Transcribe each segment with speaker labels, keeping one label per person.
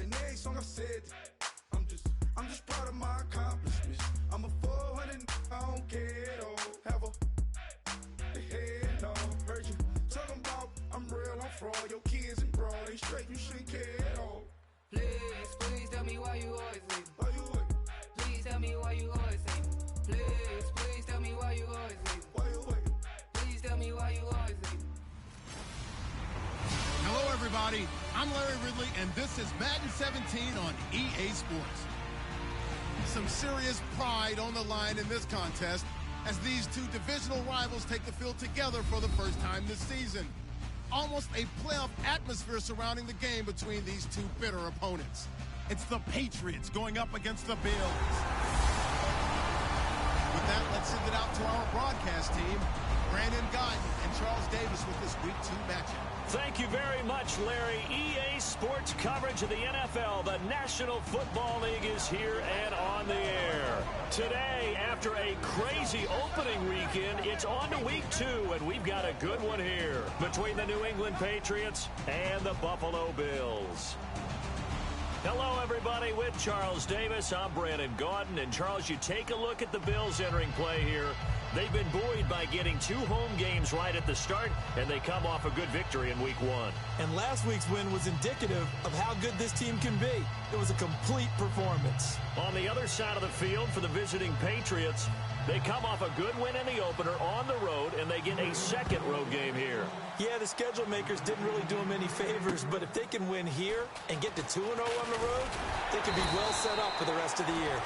Speaker 1: And every song I said, I'm just proud of my accomplishments. I'm a 400, I don't care at all. Have a head on. Heard you talking about I'm real, I'm fraud. Your kids and broad ain't straight, you shouldn't care at all.
Speaker 2: Please tell me why you always leave.
Speaker 1: Why you wait?
Speaker 2: Please tell me why you always leave. Please tell me why you always leave.
Speaker 1: Why you wait?
Speaker 2: Please tell me why you always leave.
Speaker 3: Hello, everybody. I'm Larry Ridley, and this is Madden 17 on EA Sports. Some serious pride on the line in this contest as these two divisional rivals take the field together for the first time this season. Almost a playoff atmosphere surrounding the game between these two bitter opponents. It's the Patriots going up against the Bills. With that, let's send it out to our broadcast team, Brandon Guyton and Charles Davis with this Week 2 matchup.
Speaker 4: Thank you very much, Larry. EA Sports coverage of the NFL. The National Football League is here and on the air. Today, after a crazy opening weekend, it's on to Week 2, and we've got a good one here between the New England Patriots and the Buffalo Bills. Hello, everybody. With Charles Davis, I'm Brandon Guyton. And, Charles, you take a look at the Bills entering play here. They've been buoyed by getting 2 home games right at the start, and they come off a good victory in Week 1.
Speaker 5: And last week's win was indicative of how good this team can be. It was a complete performance.
Speaker 4: On the other side of the field for the visiting Patriots, they come off a good win in the opener on the road, and they get a second road game here.
Speaker 5: Yeah, the schedule makers didn't really do them any favors, but if they can win here and get to 2-0 on the road, they can be well set up for the rest of the year.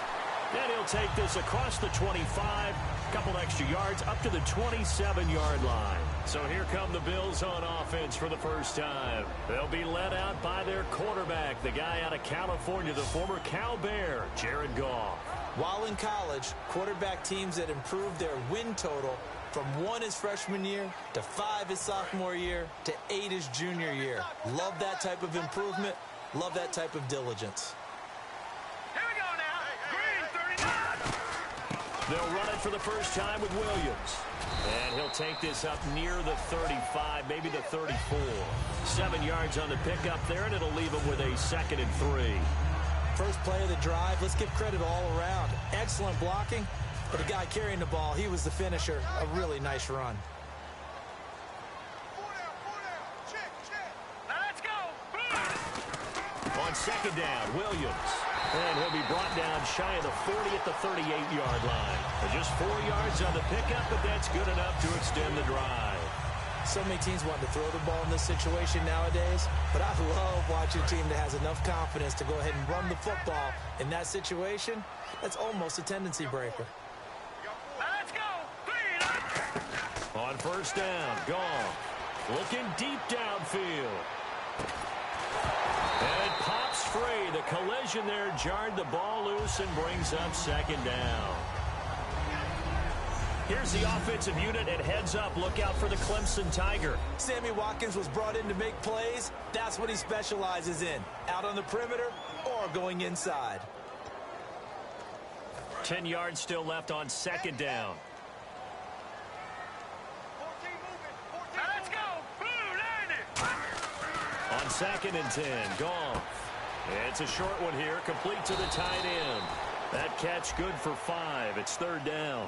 Speaker 4: And he'll take this across the 25, a couple extra yards, up to the 27-yard line. So here come the Bills on offense for the first time. They'll be led out by their quarterback, the guy out of California, the former Cal Bear, Jared Goff.
Speaker 5: While in college, quarterback teams that improved their win total from 1 his freshman year to 5 his sophomore year to 8 his junior year. Love that type of improvement. Love that type of diligence.
Speaker 4: They'll run it for the first time with Williams. And he'll take this up near the 35, maybe the 34. 7 yards on the pickup there, and it'll leave him with a 2nd and 3.
Speaker 5: First play of the drive, let's give credit all around. Excellent blocking, but the guy carrying the ball, he was the finisher. A really nice run.
Speaker 4: Let's go. On 2nd down, Williams. And he'll be brought down shy of the 40 at the 38-yard line. Just 4 yards on the pickup, but that's good enough to extend the drive.
Speaker 5: So many teams want to throw the ball in this situation nowadays, but I love watching a team that has enough confidence to go ahead and run the football in that situation. That's almost a tendency breaker.
Speaker 4: Let's go. On 1st down, Goff looking deep downfield. And it pops free. The collision there jarred the ball loose and brings up 2nd down. Here's the offensive unit, and heads up. Look out for the Clemson Tiger.
Speaker 5: Sammy Watkins was brought in to make plays. That's what he specializes in. Out on the perimeter or going inside.
Speaker 4: 10 yards still left on 2nd down. On 2nd and 10, Goff. It's a short one here, complete to the tight end. That catch good for 5. It's 3rd down.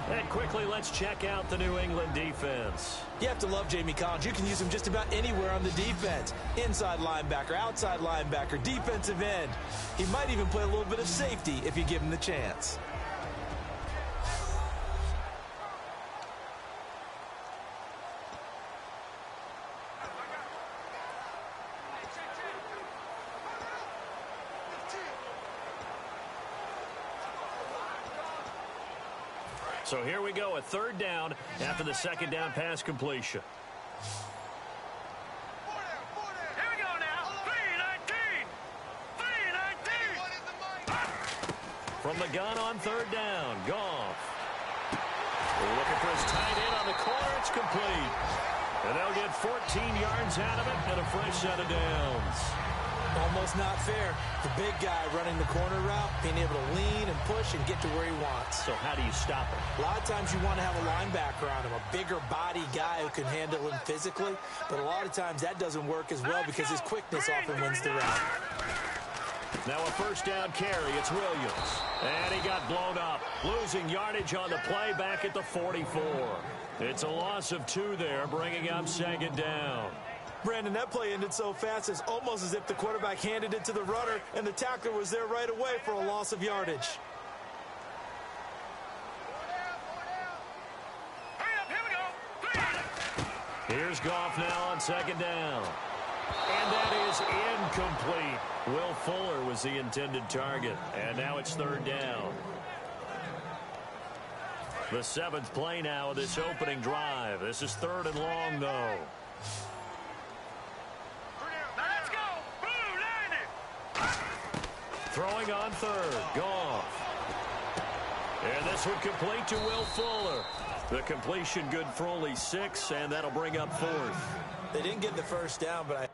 Speaker 4: And quickly, let's check out the New England defense.
Speaker 5: You have to love Jamie Collins. You can use him just about anywhere on the defense. Inside linebacker, outside linebacker, defensive end. He might even play a little bit of safety if you give him the chance.
Speaker 4: So here we go, a 3rd down after the 2nd down pass completion.
Speaker 6: Here we go now. 3-19.
Speaker 4: From the gun on 3rd down, Goff. Looking for his tight end on the corner. It's complete. And they'll get 14 yards out of it and a fresh set of downs.
Speaker 5: Almost not fair. The big guy running the corner route, being able to lean and push and get to where he wants.
Speaker 4: So how do you stop him?
Speaker 5: A lot of times you want to have a linebacker on him, a bigger body guy who can handle him physically, but a lot of times that doesn't work as well because his quickness often wins the route.
Speaker 4: Now a first down carry. It's Williams. And he got blown up. Losing yardage on the play back at the 44. It's a loss of 2 there, bringing up second down.
Speaker 5: Brandon, that play ended so fast, it's almost as if the quarterback handed it to the runner and the tackler was there right away for a loss of yardage.
Speaker 4: Here's Goff now on second down. And that is incomplete. Will Fuller was the intended target. And now it's third down. The 7th play now of this opening drive. This is 3rd and long, though.
Speaker 6: Let's go! Blue, line it!
Speaker 4: Throwing on 3rd. Goff. And this one complete to Will Fuller. The completion good for only 6, and that'll bring up 4th.
Speaker 5: They didn't get the first down, but I...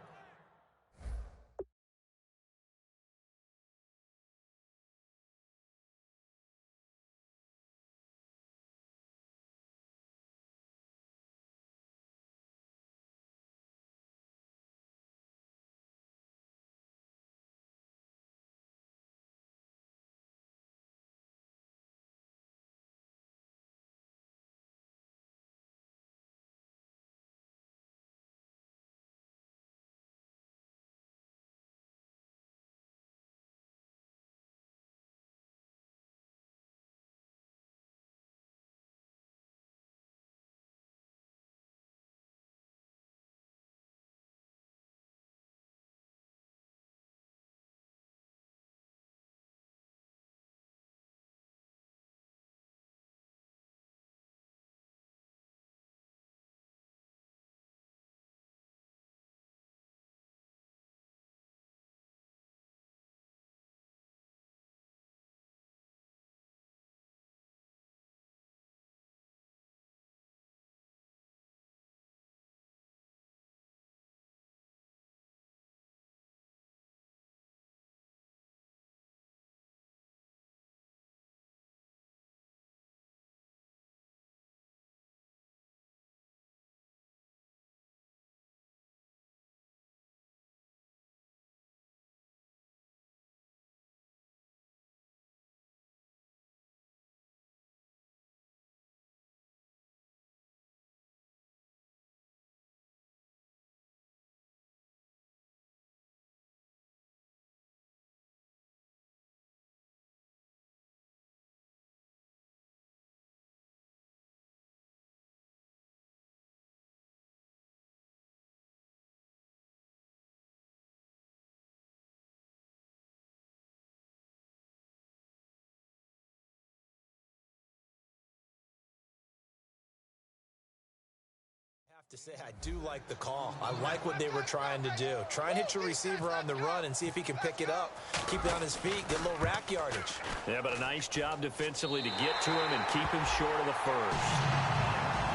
Speaker 5: to say I do like the call. I like what they were trying to do. Try and hit your receiver on the run and see if he can pick it up. Keep it on his feet, get a little rack yardage.
Speaker 4: Yeah, but a nice job defensively to get to him and keep him short of the first.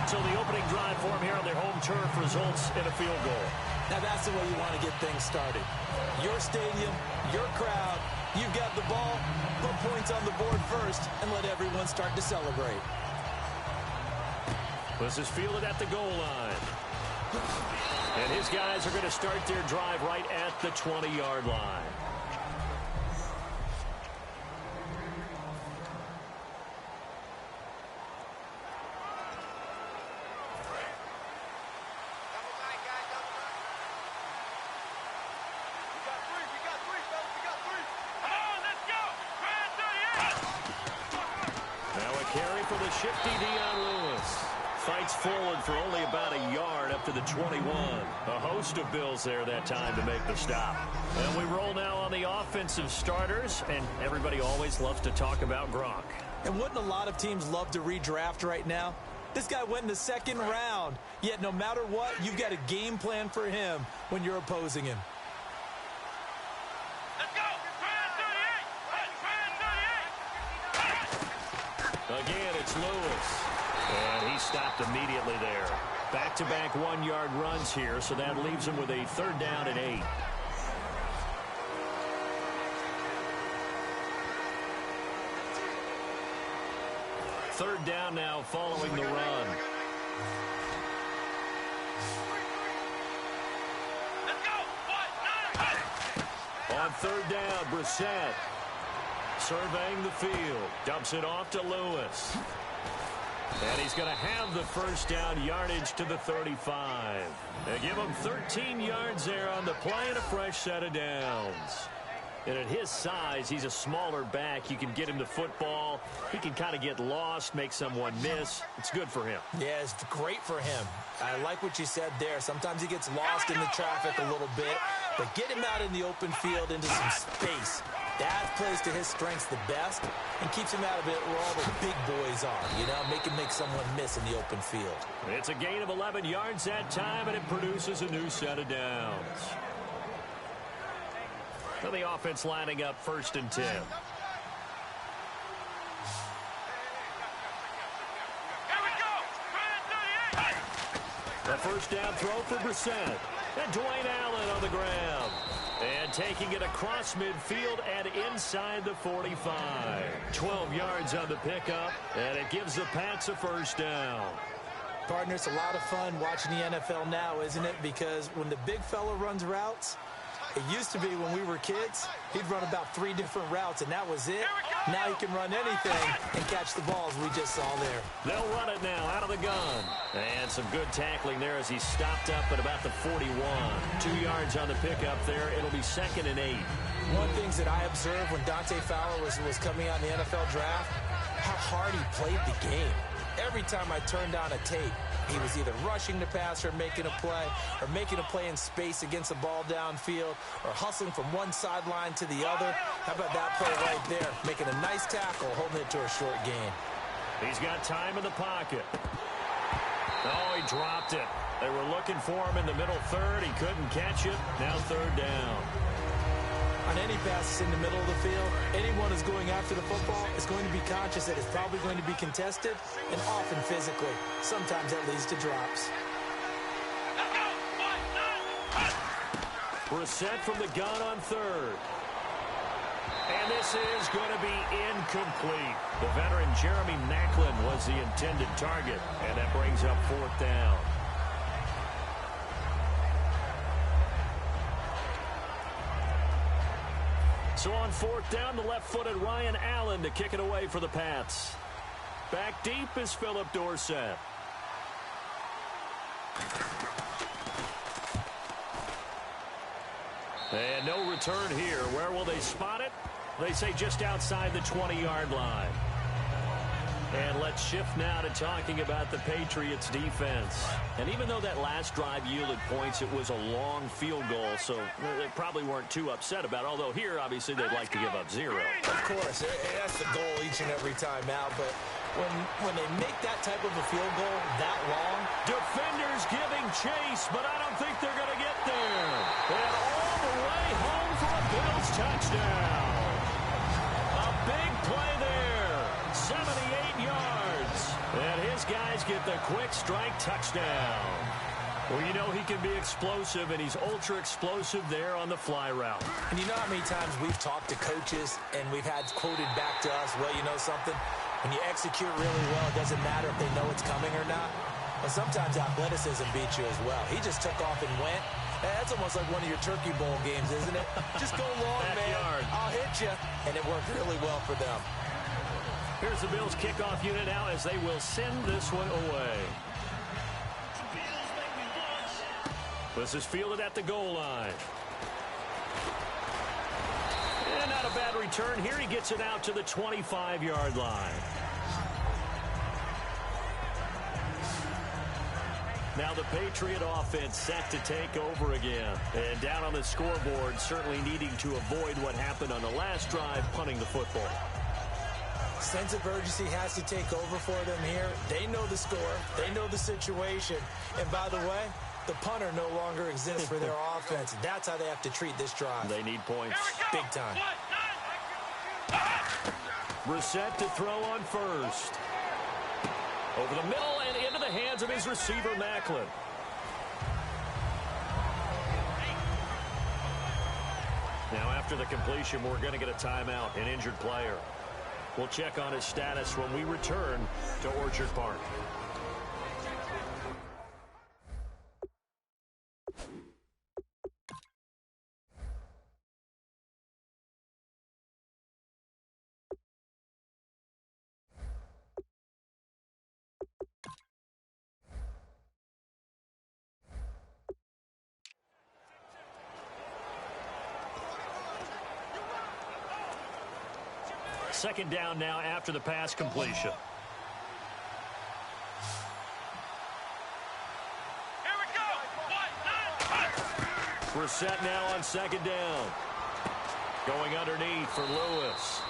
Speaker 4: So the opening drive for him here on their home turf results in a field goal.
Speaker 5: Now that's the way you want to get things started. Your stadium, your crowd, you've got the ball, put points on the board first and let everyone start to celebrate.
Speaker 4: This is fielded at the goal line. And his guys are going to start their drive right at the 20-yard line. Now a carry for the shifty Dion Lewis. Fights forward for only about a yard up to the 21. A host of Bills there that time to make the stop. And we roll now on the offensive starters, and everybody always loves to talk about Gronk.
Speaker 5: And wouldn't a lot of teams love to redraft right now? This guy went in the 2nd round, yet no matter what, you've got a game plan for him when you're opposing him.
Speaker 6: Let's go!
Speaker 4: Again, it's Lewis. And he stopped immediately there. Back-to-back 1-yard runs here, so that leaves him with a 3rd down and 8. third down now following the run.
Speaker 6: Let's go.
Speaker 4: On third down, Brissett surveying the field. Dumps it off to Lewis. And he's going to have the first down, yardage to the 35. They give him 13 yards there on the play and a fresh set of downs. And at his size, he's a smaller back. You can get him the football. He can kind of get lost, make someone miss. It's good for him.
Speaker 5: Yeah, it's great for him. I like what you said there. Sometimes he gets lost in the traffic a little bit. But get him out in the open field into some space. That plays to his strengths the best and keeps him out of it where all the big boys are. You know, make someone miss in the open field.
Speaker 4: It's a gain of 11 yards that time, and it produces a new set of downs. So the offense lining up 1st and 10.
Speaker 6: Here we go.
Speaker 4: The first down throw for Brissett. And Dwayne Allen on the ground. And taking it across midfield and inside the 45. 12 yards on the pickup, and it gives the Pats a first down.
Speaker 5: Partner, it's a lot of fun watching the NFL now, isn't it? Because when the big fella runs routes, it used to be when we were kids, he'd run about 3 different routes, and that was it. Now he can run anything and catch the balls we just saw there.
Speaker 4: They'll run it now out of the gun. And some good tackling there as he stopped up at about the 41. 2 yards on the pickup there. It'll be 2nd and 8.
Speaker 5: One of the things that I observed when Dante Fowler was coming out in the NFL draft, how hard he played the game. Every time I turned on a tape, he was either rushing the passer, making a play in space against the ball downfield, or hustling from one sideline to the other. How about that play right there? Making a nice tackle, holding it to a short gain.
Speaker 4: He's got time in the pocket. Oh, he dropped it. They were looking for him in the middle third. He couldn't catch it. Now 3rd down.
Speaker 5: On any passes in the middle of the field, anyone who's going after the football is going to be conscious that it's probably going to be contested, and often physically. Sometimes that leads to drops.
Speaker 4: Brissett from the gun on 3rd. And this is going to be incomplete. The veteran Jeremy Maclin was the intended target, and that brings up 4th down. So on 4th down, the left-footed Ryan Allen to kick it away for the Pats. Back deep is Philip Dorsett. And no return here. Where will they spot it? They say just outside the 20-yard line. And let's shift now to talking about the Patriots defense. And even though that last drive yielded points, it was a long field goal, so they probably weren't too upset about it. Although here, obviously, they'd like to give up 0.
Speaker 5: Of course, that's the goal each and every time out. But when they make that type of a field goal that long,
Speaker 4: defenders giving chase, but I don't think they're going to get there. And all the way home for a Bills touchdown. A big play there. 78 yards. And his guys get the quick strike touchdown. Well, you know he can be explosive, and he's ultra explosive there on the fly route.
Speaker 5: And you know how many times we've talked to coaches and we've had quoted back to us, well, you know something? When you execute really well, it doesn't matter if they know it's coming or not. But sometimes athleticism beats you as well. He just took off and went. That's almost like one of your Turkey Bowl games, isn't it? Just go long, man. I'll hit you. And it worked really well for them.
Speaker 4: Here's the Bills kickoff unit now as they will send this one away. This is fielded at the goal line. And not a bad return here. He gets it out to the 25-yard line. Now the Patriot offense set to take over again. And down on the scoreboard, certainly needing to avoid what happened on the last drive, punting the football.
Speaker 5: Sense of urgency has to take over for them here. They know the score. They know the situation. And by the way, the punter no longer exists for their offense. That's how they have to treat this drive.
Speaker 4: They need points.
Speaker 5: Big time.
Speaker 4: Brissett to throw on first. Over the middle and into the hands of his receiver, Maclin. Now after the completion, we're going to get a timeout, an injured player. We'll check on his status when we return to Orchard Park. Second down now after the pass completion.
Speaker 6: Here we go.
Speaker 4: Brissett now on second down. Going underneath for Lewis.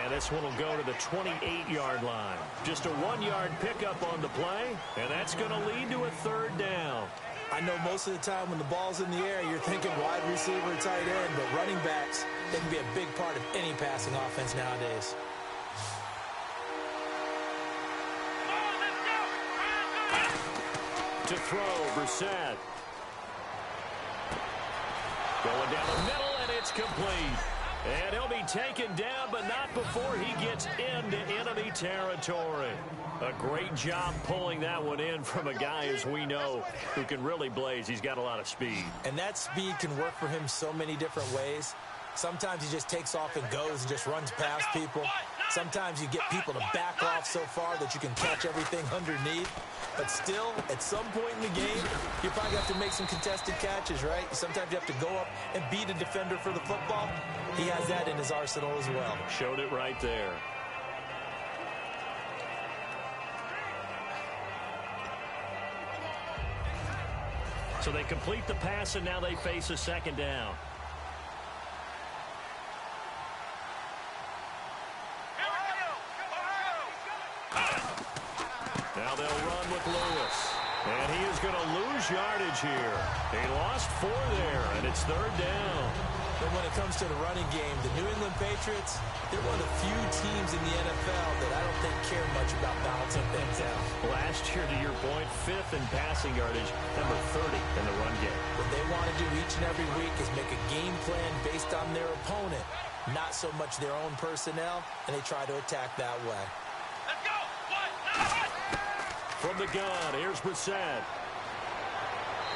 Speaker 4: And this one will go to the 28-yard line. Just a 1-yard pickup on the play, and that's going to lead to a third down.
Speaker 5: I know most of the time when the ball's in the air, you're thinking wide receiver, tight end, but running backs, they can be a big part of any passing offense nowadays.
Speaker 4: To throw, Brissett. Going down the middle, and it's complete. And he'll be taken down, but not before he gets into enemy territory. A great job pulling that one in from a guy, as we know, who can really blaze. He's got a lot of speed.
Speaker 5: And that speed can work for him so many different ways. Sometimes he just takes off and goes and just runs past people. Sometimes you get people to back off so far that you can catch everything underneath. But still, at some point in the game, you probably have to make some contested catches, right? Sometimes you have to go up and beat a defender for the football. He has that in his arsenal as well.
Speaker 4: Showed it right there. So they complete the pass, and now they face a second down. Now they'll run with Lewis. And he is going to lose yardage here. He lost 4 there, and it's third down.
Speaker 5: But when it comes to the running game, the New England Patriots, they're one of the few teams in the NFL that I don't think care much about balancing things out.
Speaker 4: Last year, to your point, 5th in passing yardage, number 30 in the run game.
Speaker 5: What they want to do each and every week is make a game plan based on their opponent, not so much their own personnel, and they try to attack that way.
Speaker 6: Let's go.
Speaker 4: From the gun, here's Brissett.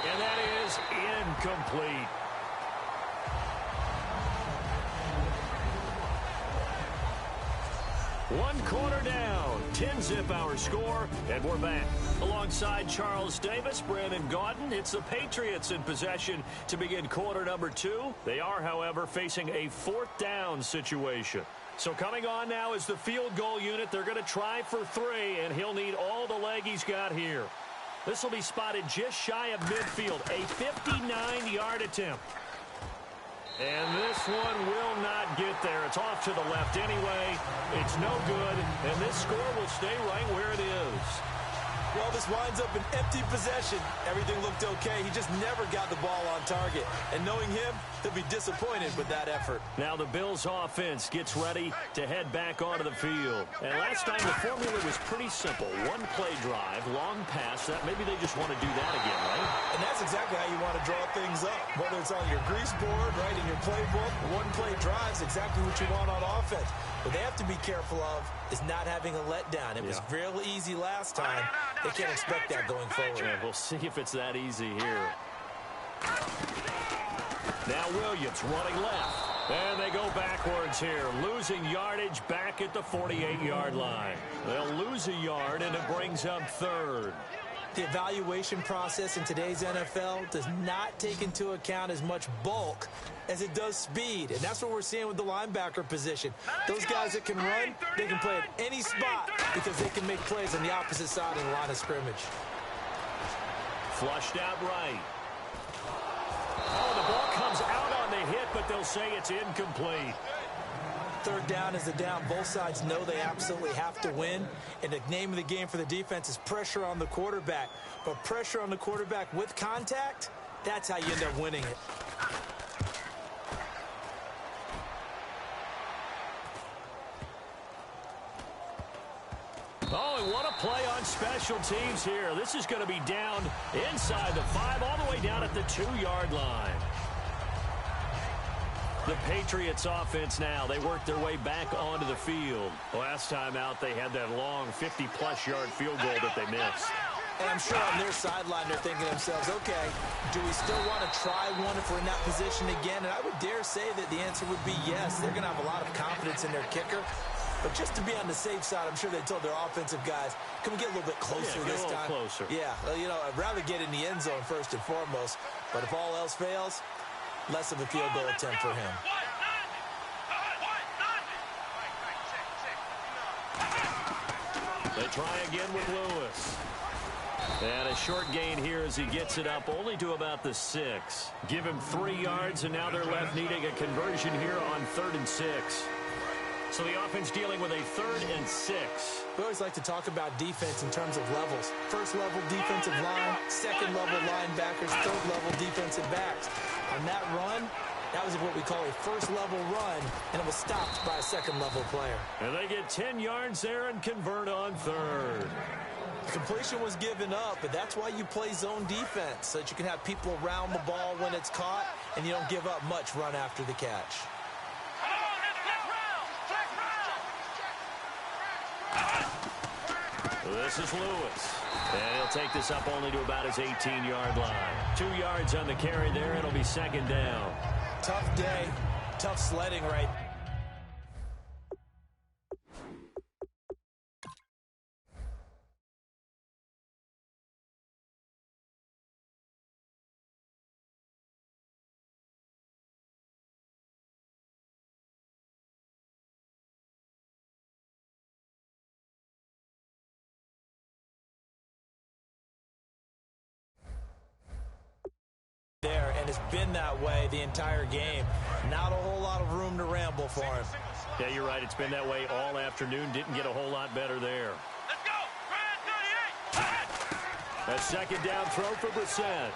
Speaker 4: And that is incomplete. One quarter down, 10-zip our score, and we're back. Alongside Charles Davis, Brandon Gaudin, it's the Patriots in possession to begin quarter number 2. They are, however, facing a 4th down situation. So coming on now is the field goal unit. They're going to try for 3, and he'll need all the leg he's got here. This will be spotted just shy of midfield, a 59-yard attempt. And this one will not get there. It's off to the left anyway. It's no good, and this score will stay right where it is.
Speaker 5: Well, this winds up an empty possession. Everything looked okay. He just never got the ball on target. And knowing him, he'll be disappointed with that effort.
Speaker 4: Now the Bills offense gets ready to head back onto the field. And last time the formula was pretty simple. One play drive, long pass. That maybe they just want to do that again, right?
Speaker 5: And that's exactly how you want to draw things up. Whether it's on your grease board, right, in your playbook, one play drive is exactly what you want on offense. What they have to be careful of is not having a letdown. It was real easy last time. They can't expect that going forward.
Speaker 4: Yeah, we'll see if it's that easy here. Now Williams running left. And they go backwards here, losing yardage back at the 48-yard line. They'll lose a yard, and it brings up 3rd.
Speaker 5: The evaluation process in today's NFL does not take into account as much bulk as it does speed. And that's what we're seeing with the linebacker position. Those guys that can run, they can play at any spot because they can make plays on the opposite side of the line of scrimmage.
Speaker 4: Flushed out right. Oh, the ball comes out on the hit, but they'll say it's incomplete.
Speaker 5: 3rd down is the down. Both sides know they absolutely have to win. And the name of the game for the defense is pressure on the quarterback. But pressure on the quarterback with contact, that's how you end up winning it.
Speaker 4: Oh, and what a play on special teams here. This is going to be down inside the 5, all the way down at the 2-yard line. The Patriots offense now, they work their way back onto the field. Last time out, they had that long 50-plus yard field goal that they missed.
Speaker 5: And I'm sure on their sideline they're thinking to themselves, okay, do we still want to try one if we're in that position again? And I would dare say that the answer would be yes. They're going to have a lot of confidence in their kicker. But just to be on the safe side, I'm sure they told their offensive guys, can we get a little bit closer this time?
Speaker 4: Closer.
Speaker 5: Yeah, well, you know, I'd rather get in the end zone first and foremost. But if all else fails, less of a field goal attempt for him.
Speaker 4: They try again with Lewis. And a short gain here as he gets it up only to about the 6. Give him 3 yards, and now they're left needing a conversion here on 3rd and 6. So the offense dealing with a 3rd and 6.
Speaker 5: We always like to talk about defense in terms of levels. First level defensive line, second level linebackers, third level defensive backs. On that run, that was what we call a first level run, and it was stopped by a second level player.
Speaker 4: And they get 10 yards there and convert on 3rd.
Speaker 5: The completion was given up, but that's why you play zone defense, so that you can have people around the ball when it's caught, and you don't give up much run after the catch.
Speaker 4: This is Lewis. And he'll take this up only to about his 18-yard line. 2 yards on the carry there. It'll be 2nd down.
Speaker 5: Tough day. Tough sledding right. And it's been that way the entire game. Not a whole lot of room to ramble for him.
Speaker 4: Yeah, you're right. It's been that way all afternoon. Didn't get a whole lot better there.
Speaker 6: Let's go.
Speaker 4: A 2nd down throw for Brissett.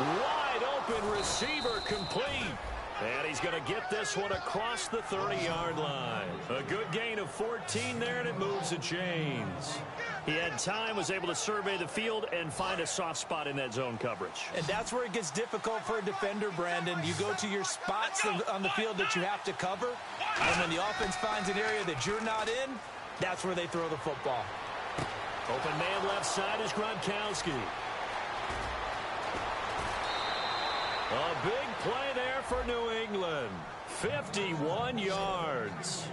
Speaker 4: Wide open receiver complete. And he's going to get this one across the 30-yard line. A good gain of 14 there, and it moves the chains. He had time, was able to survey the field and find a soft spot in that zone coverage.
Speaker 5: And that's where it gets difficult for a defender, Brandon. You go to your spots on the field that you have to cover, and when the offense finds an area that you're not in, that's where they throw the football.
Speaker 4: Open man left side is Gronkowski. A big play there for New England. 51 yards.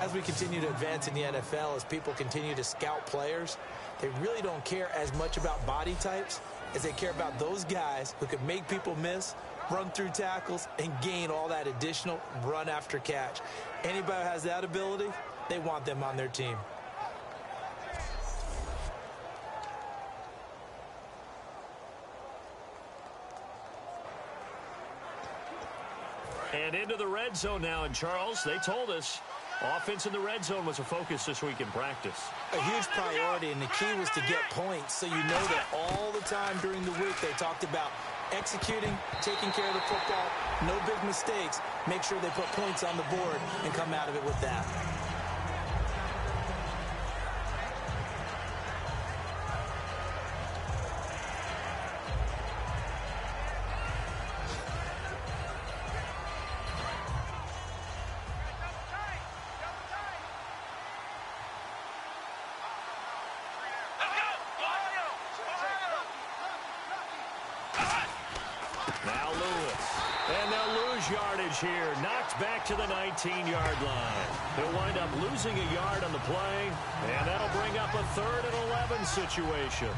Speaker 5: As we continue to advance in the NFL, as people continue to scout players, they really don't care as much about body types as they care about those guys who can make people miss, run through tackles, and gain all that additional run after catch. Anybody who has that ability, they want them on their team.
Speaker 4: And into the red zone now. And Charles, they told us offense in the red zone was a focus this week in practice.
Speaker 5: A huge priority, and the key was to get points. So you know that all the time during the week they talked about executing, taking care of the football, no big mistakes. Make sure they put points on the board and come out of it with that.
Speaker 4: Now Lewis. And they'll lose yardage here. Knocked back to the 19-yard line. They'll wind up losing a yard on the play, and that'll bring up a 3rd and 11 situation.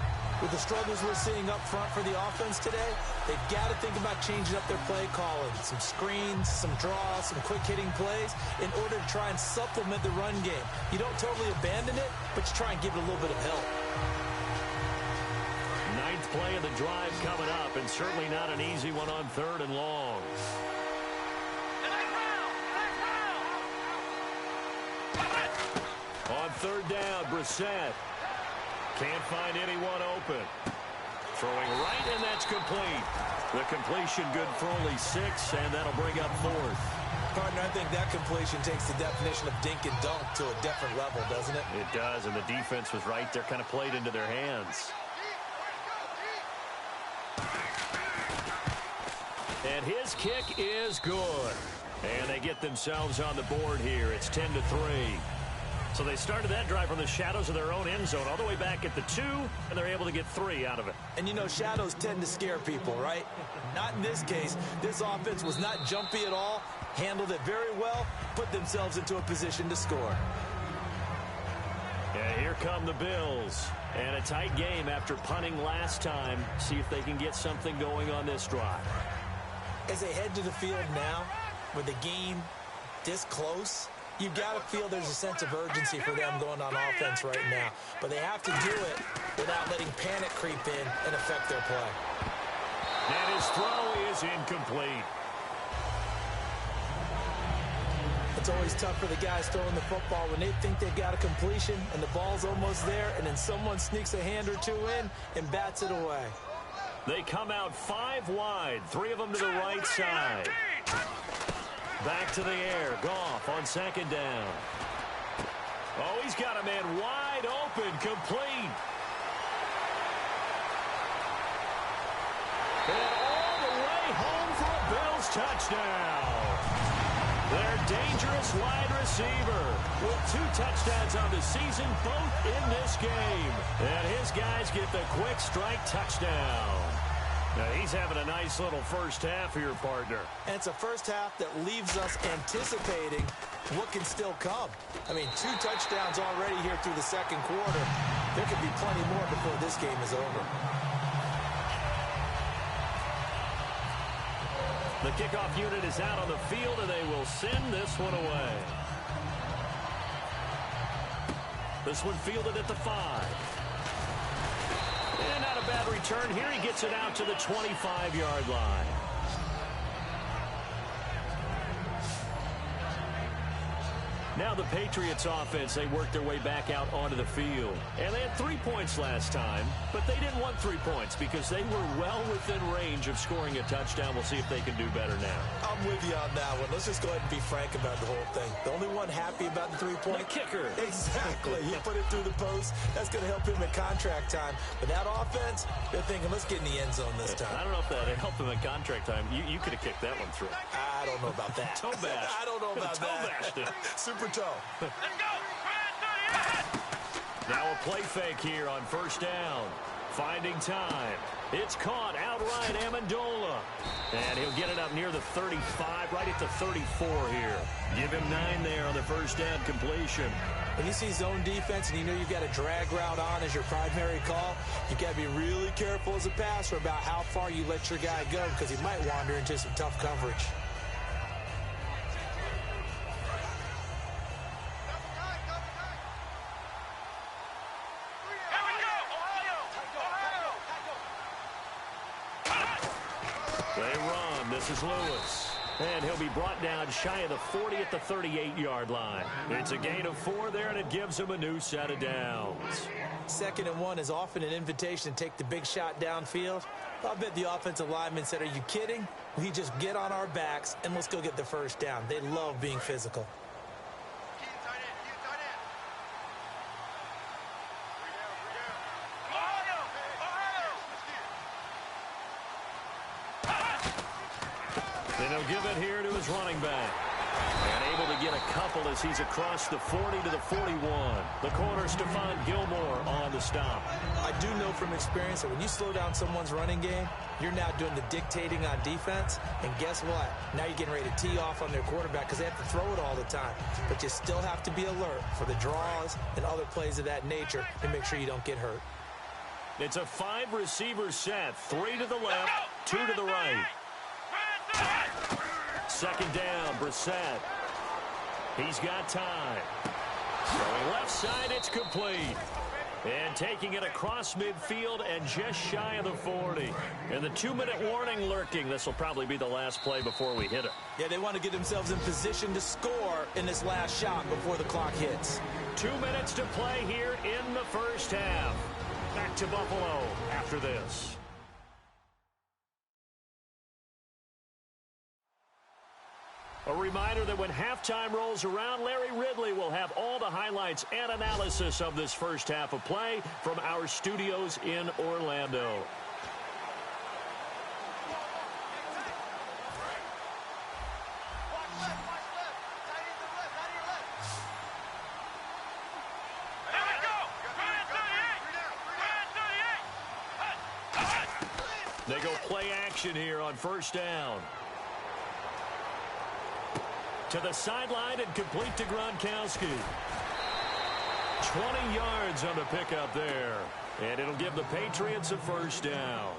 Speaker 5: With the struggles we're seeing up front for the offense today, they've got to think about changing up their play calling. Some screens, some draws, some quick-hitting plays in order to try and supplement the run game. You don't totally abandon it, but you try and give it a little bit of help.
Speaker 4: 9th play of the drive coming up, and certainly not an easy one on 3rd and long. On 3rd down, Brissett. Can't find anyone open. Throwing right, and that's complete. The completion good for only 6, and that'll bring up 4th.
Speaker 5: Partner, I think that completion takes the definition of dink and dunk to a different level, doesn't it?
Speaker 4: It does, and the defense was right there, kind of played into their hands. And his kick is good. And they get themselves on the board here. It's 10-3. So they started that drive from the shadows of their own end zone all the way back at the 2, and they're able to get 3 out of it.
Speaker 5: And, you know, shadows tend to scare people, right? Not in this case. This offense was not jumpy at all, handled it very well, put themselves into a position to score.
Speaker 4: And here come the Bills. And a tight game after punting last time. See if they can get something going on this drive.
Speaker 5: As they head to the field now, with the game this close, you've got to feel there's a sense of urgency for them going on offense right now. But they have to do it without letting panic creep in and affect their play.
Speaker 4: And his throw is incomplete.
Speaker 5: It's always tough for the guys throwing the football when they think they've got a completion and the ball's almost there, and then someone sneaks a hand or two in and bats it away.
Speaker 4: They come out 5 wide, 3 of them to the right side. Back to the air. Goff on second down. Oh, he's got a man wide open, complete. And all the way home for a Bills touchdown. Their dangerous wide receiver with 2 touchdowns on the season, both in this game. And his guys get the quick strike touchdown. Now, he's having a nice little first half here, partner.
Speaker 5: And it's a first half that leaves us anticipating what can still come. I mean, 2 touchdowns already here through the second quarter. There could be plenty more before this game is over.
Speaker 4: The kickoff unit is out on the field, and they will send this one away. This one fielded at the 5. And not a bad return here. He gets it out to the 25-yard line. Now the Patriots offense, they worked their way back out onto the field. And they had 3 points last time, but they didn't want 3 points because they were well within range of scoring a touchdown. We'll see if they can do better now.
Speaker 5: I'm with you on that one. Let's just go ahead and be frank about the whole thing. The only one happy about the 3-point?
Speaker 4: The kicker.
Speaker 5: Exactly. He put it through the post. That's going to help him at contract time. But that offense, they're thinking, let's get in the end zone this time.
Speaker 4: I don't know if that helped him at contract time. You could have kicked that one through.
Speaker 5: I don't know about that.
Speaker 4: Toe bash.
Speaker 5: I don't know about that.
Speaker 4: Toe bashed it.
Speaker 5: Super toe.
Speaker 6: Let's go!
Speaker 4: Now a play fake here on first down. Finding time. It's caught outright, Amendola. And he'll get it up near the 35, right at the 34 here. Give him 9 there on the first down completion.
Speaker 5: When you see zone defense and you know you've got a drag route on as your primary call, you've got to be really careful as a passer about how far you let your guy go because he might wander into some tough coverage.
Speaker 4: They run. This is Lewis. And he'll be brought down shy of the 40 at the 38-yard line. It's a gain of 4 there, and it gives him a new set of downs.
Speaker 5: 2nd and 1 is often an invitation to take the big shot downfield. I bet the offensive lineman said, are you kidding? We just get on our backs, and let's go get the first down. They love being physical.
Speaker 4: And he'll give it here to his running back. And able to get a couple as he's across the 40 to the 41. The corner, Stephon Gilmore, on the stop.
Speaker 5: I do know from experience that when you slow down someone's running game, you're now doing the dictating on defense. And guess what? Now you're getting ready to tee off on their quarterback because they have to throw it all the time. But you still have to be alert for the draws and other plays of that nature to make sure you don't get hurt.
Speaker 4: It's a 5-receiver set. 3 to the left, 2 to the right. Second down, Brissett. He's got time. Going left side, it's complete. And taking it across midfield and just shy of the 40. And the 2-minute warning lurking. This will probably be the last play before we hit it.
Speaker 5: Yeah, they want to get themselves in position to score in this last shot before the clock hits.
Speaker 4: 2 minutes to play here in the first half. Back to Buffalo after this. A reminder that when halftime rolls around, Larry Ridley will have all the highlights and analysis of this first half of play from our studios in Orlando. Play action here on first down. To the sideline and complete to Gronkowski. 20 yards on the pickup there. And it'll give the Patriots a first down.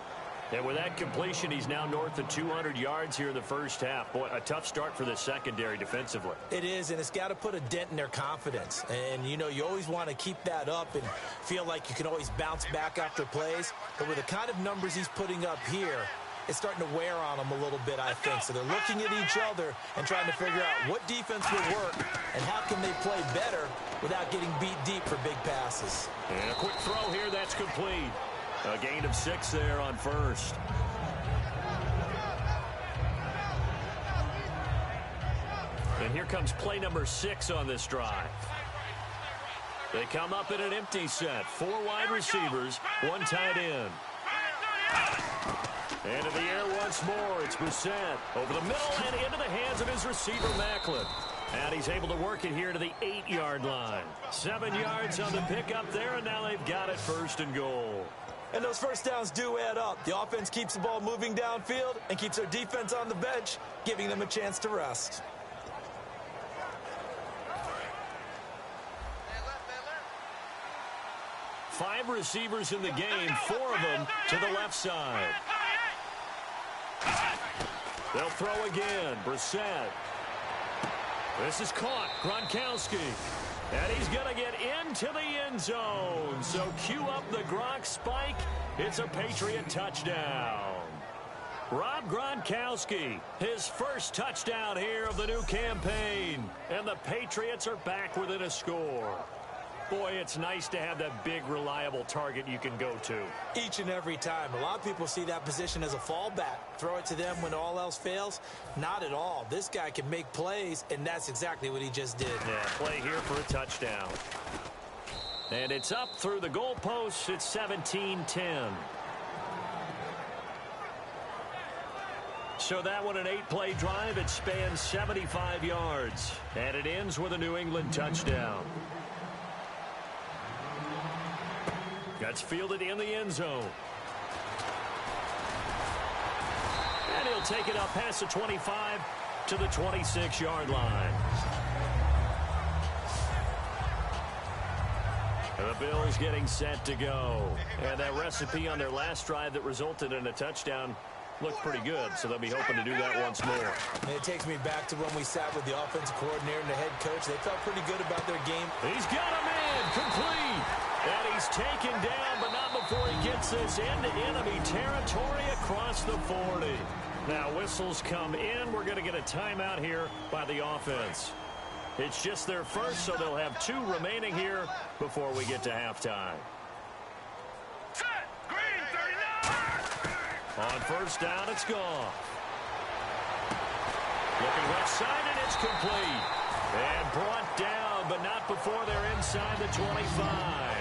Speaker 4: And with that completion, he's now north of 200 yards here in the first half. Boy, a tough start for the secondary defensively.
Speaker 5: It is, and it's got to put a dent in their confidence. And, you know, you always want to keep that up and feel like you can always bounce back after plays. But with the kind of numbers he's putting up here, it's starting to wear on them a little bit, I think. So they're looking at each other and trying to figure out what defense will work and how can they play better without getting beat deep for big passes.
Speaker 4: And a quick throw here, that's complete. A gain of 6 there on first. And here comes play number 6 on this drive. They come up in an empty set. 4 wide receivers, 1 tight end. And in the air once more, it's Brissett. Over the middle and into the hands of his receiver, Macklin. And he's able to work it here to the 8-yard line. 7 yards on the pickup there, and now they've got it first and goal.
Speaker 5: And those first downs do add up. The offense keeps the ball moving downfield and keeps their defense on the bench, giving them a chance to rest.
Speaker 4: Five receivers in the game, 4 of them to the left side. They'll throw again. Brissett. This is caught. Gronkowski. And he's going to get into the end zone. So cue up the Gronk spike. It's a Patriot touchdown. Rob Gronkowski, his first touchdown here of the new campaign. And the Patriots are back within a score. Boy, it's nice to have that big, reliable target you can go to.
Speaker 5: Each and every time. A lot of people see that position as a fallback. Throw it to them when all else fails. Not at all. This guy can make plays, and that's exactly what he just did.
Speaker 4: Yeah, play here for a touchdown. And it's up through the goalposts. It's 17-10. So that one, an 8-play drive. It spans 75 yards. And it ends with a New England touchdown. That's fielded in the end zone. And he'll take it up past the 25 to the 26-yard line. And the Bills getting set to go. And that recipe on their last drive that resulted in a touchdown looked pretty good, so they'll be hoping to do that once more.
Speaker 5: And it takes me back to when we sat with the offensive coordinator and the head coach. They felt pretty good about their game.
Speaker 4: He's got him in, complete. And he's taken down, but not before he gets this into enemy territory across the 40. Now whistles come in. We're going to get a timeout here by the offense. It's just their first, so they'll have 2 remaining here before we get to halftime.
Speaker 6: Set. Green 39.
Speaker 4: On first down, it's gone. Looking left side, and it's complete. And brought down, but not before they're inside the 25.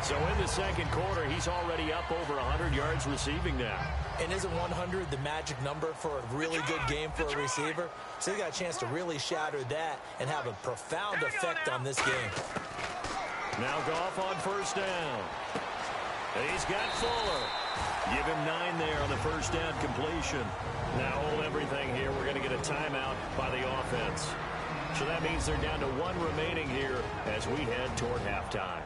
Speaker 4: So in the second quarter, he's already up over 100 yards receiving now.
Speaker 5: And isn't 100 the magic number for a really good game for a receiver? So he got a chance to really shatter that and have a profound effect on this game.
Speaker 4: Now Goff on first down. He's got Fuller. Give him 9 there on the first down completion. Now hold everything here. We're going to get a timeout by the offense. So that means they're down to 1 remaining here as we head toward halftime.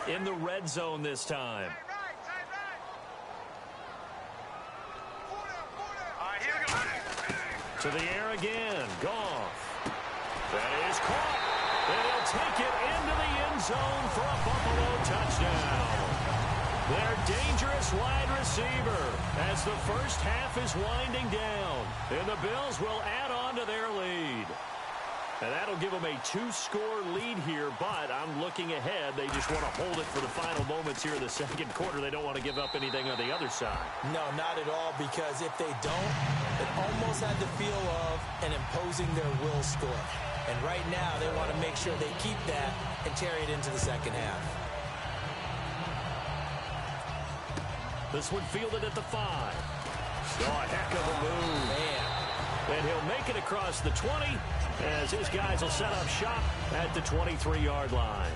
Speaker 4: In the red zone this time. To the air again. Goff. That is caught. And he'll take it into the end zone for a Buffalo touchdown. Their dangerous wide receiver as the first half is winding down. And the Bills will add on to their lead. And that'll give them a 2-score lead here, but I'm looking ahead. They just want to hold it for the final moments here in the second quarter. They don't want to give up anything on the other side.
Speaker 5: No, not at all, because if they don't, it almost had the feel of an imposing their will score. And right now, they want to make sure they keep that and carry it into the second half.
Speaker 4: This one fielded at the 5. Oh, a heck of a move. Man. And he'll make it across the 20 as his guys will set up shop at the 23-yard line.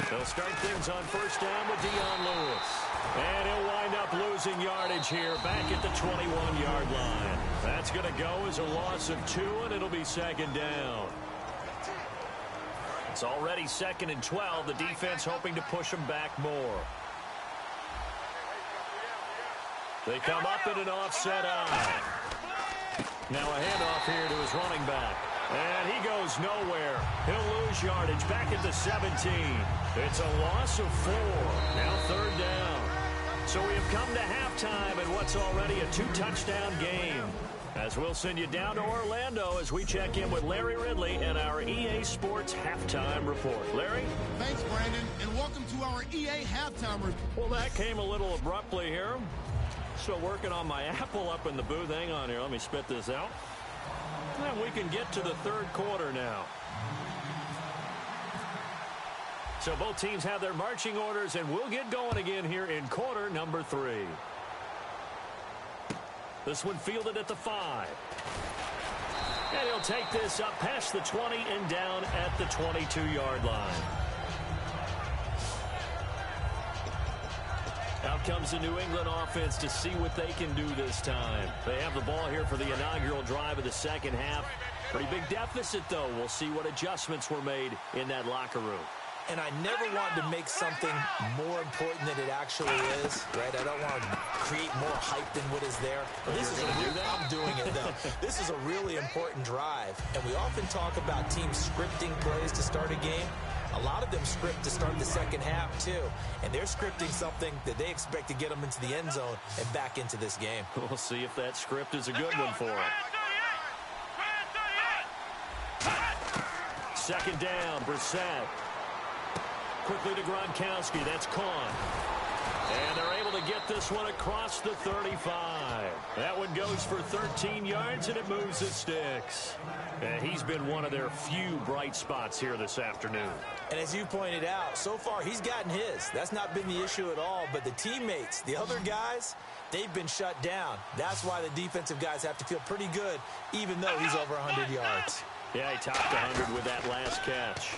Speaker 4: They'll start things on first down with Dion Lewis. And he'll wind up losing yardage here back at the 21-yard line. That's going to go as a loss of 2, and it'll be second down. It's already 2nd and 12. The defense hoping to push them back more. They come up in an offset eye. Now a handoff here to his running back. And he goes nowhere. He'll lose yardage back at the 17. It's a loss of 4. Now third down. So we have come to halftime in what's already a 2-touchdown game. As we'll send you down to Orlando as we check in with Larry Ridley and our EA Sports Halftime Report. Larry?
Speaker 3: Thanks, Brandon, and welcome to our EA Halftime Report.
Speaker 4: Well, that came a little abruptly here. Still working on my apple up in the booth. Hang on here. Let me spit this out. And we can get to the third quarter now. So both teams have their marching orders, and we'll get going again here in quarter number 3. This one fielded at the 5. And he'll take this up past the 20 and down at the 22-yard line. Out comes the New England offense to see what they can do this time. They have the ball here for the inaugural drive of the second half. Pretty big deficit, though. We'll see what adjustments were made in that locker room.
Speaker 5: And I never want to make something more important than it actually is, right? I don't want to create more hype than what is there. I'm doing it, though. This is a really important drive. And we often talk about teams scripting plays to start a game. A lot of them script to start the second half, too. And they're scripting something that they expect to get them into the end zone and back into this game.
Speaker 4: We'll see if that script is a good one for them. Second down, Brissett. Quickly to Gronkowski. That's Kahn. And they're able to get this one across the 35. That one goes for 13 yards, and it moves the sticks. And he's been one of their few bright spots here this afternoon.
Speaker 5: And as you pointed out, so far he's gotten his. That's not been the issue at all. But the teammates, the other guys, they've been shut down. That's why the defensive guys have to feel pretty good, even though he's over 100 yards.
Speaker 4: Yeah, he topped 100 with that last catch.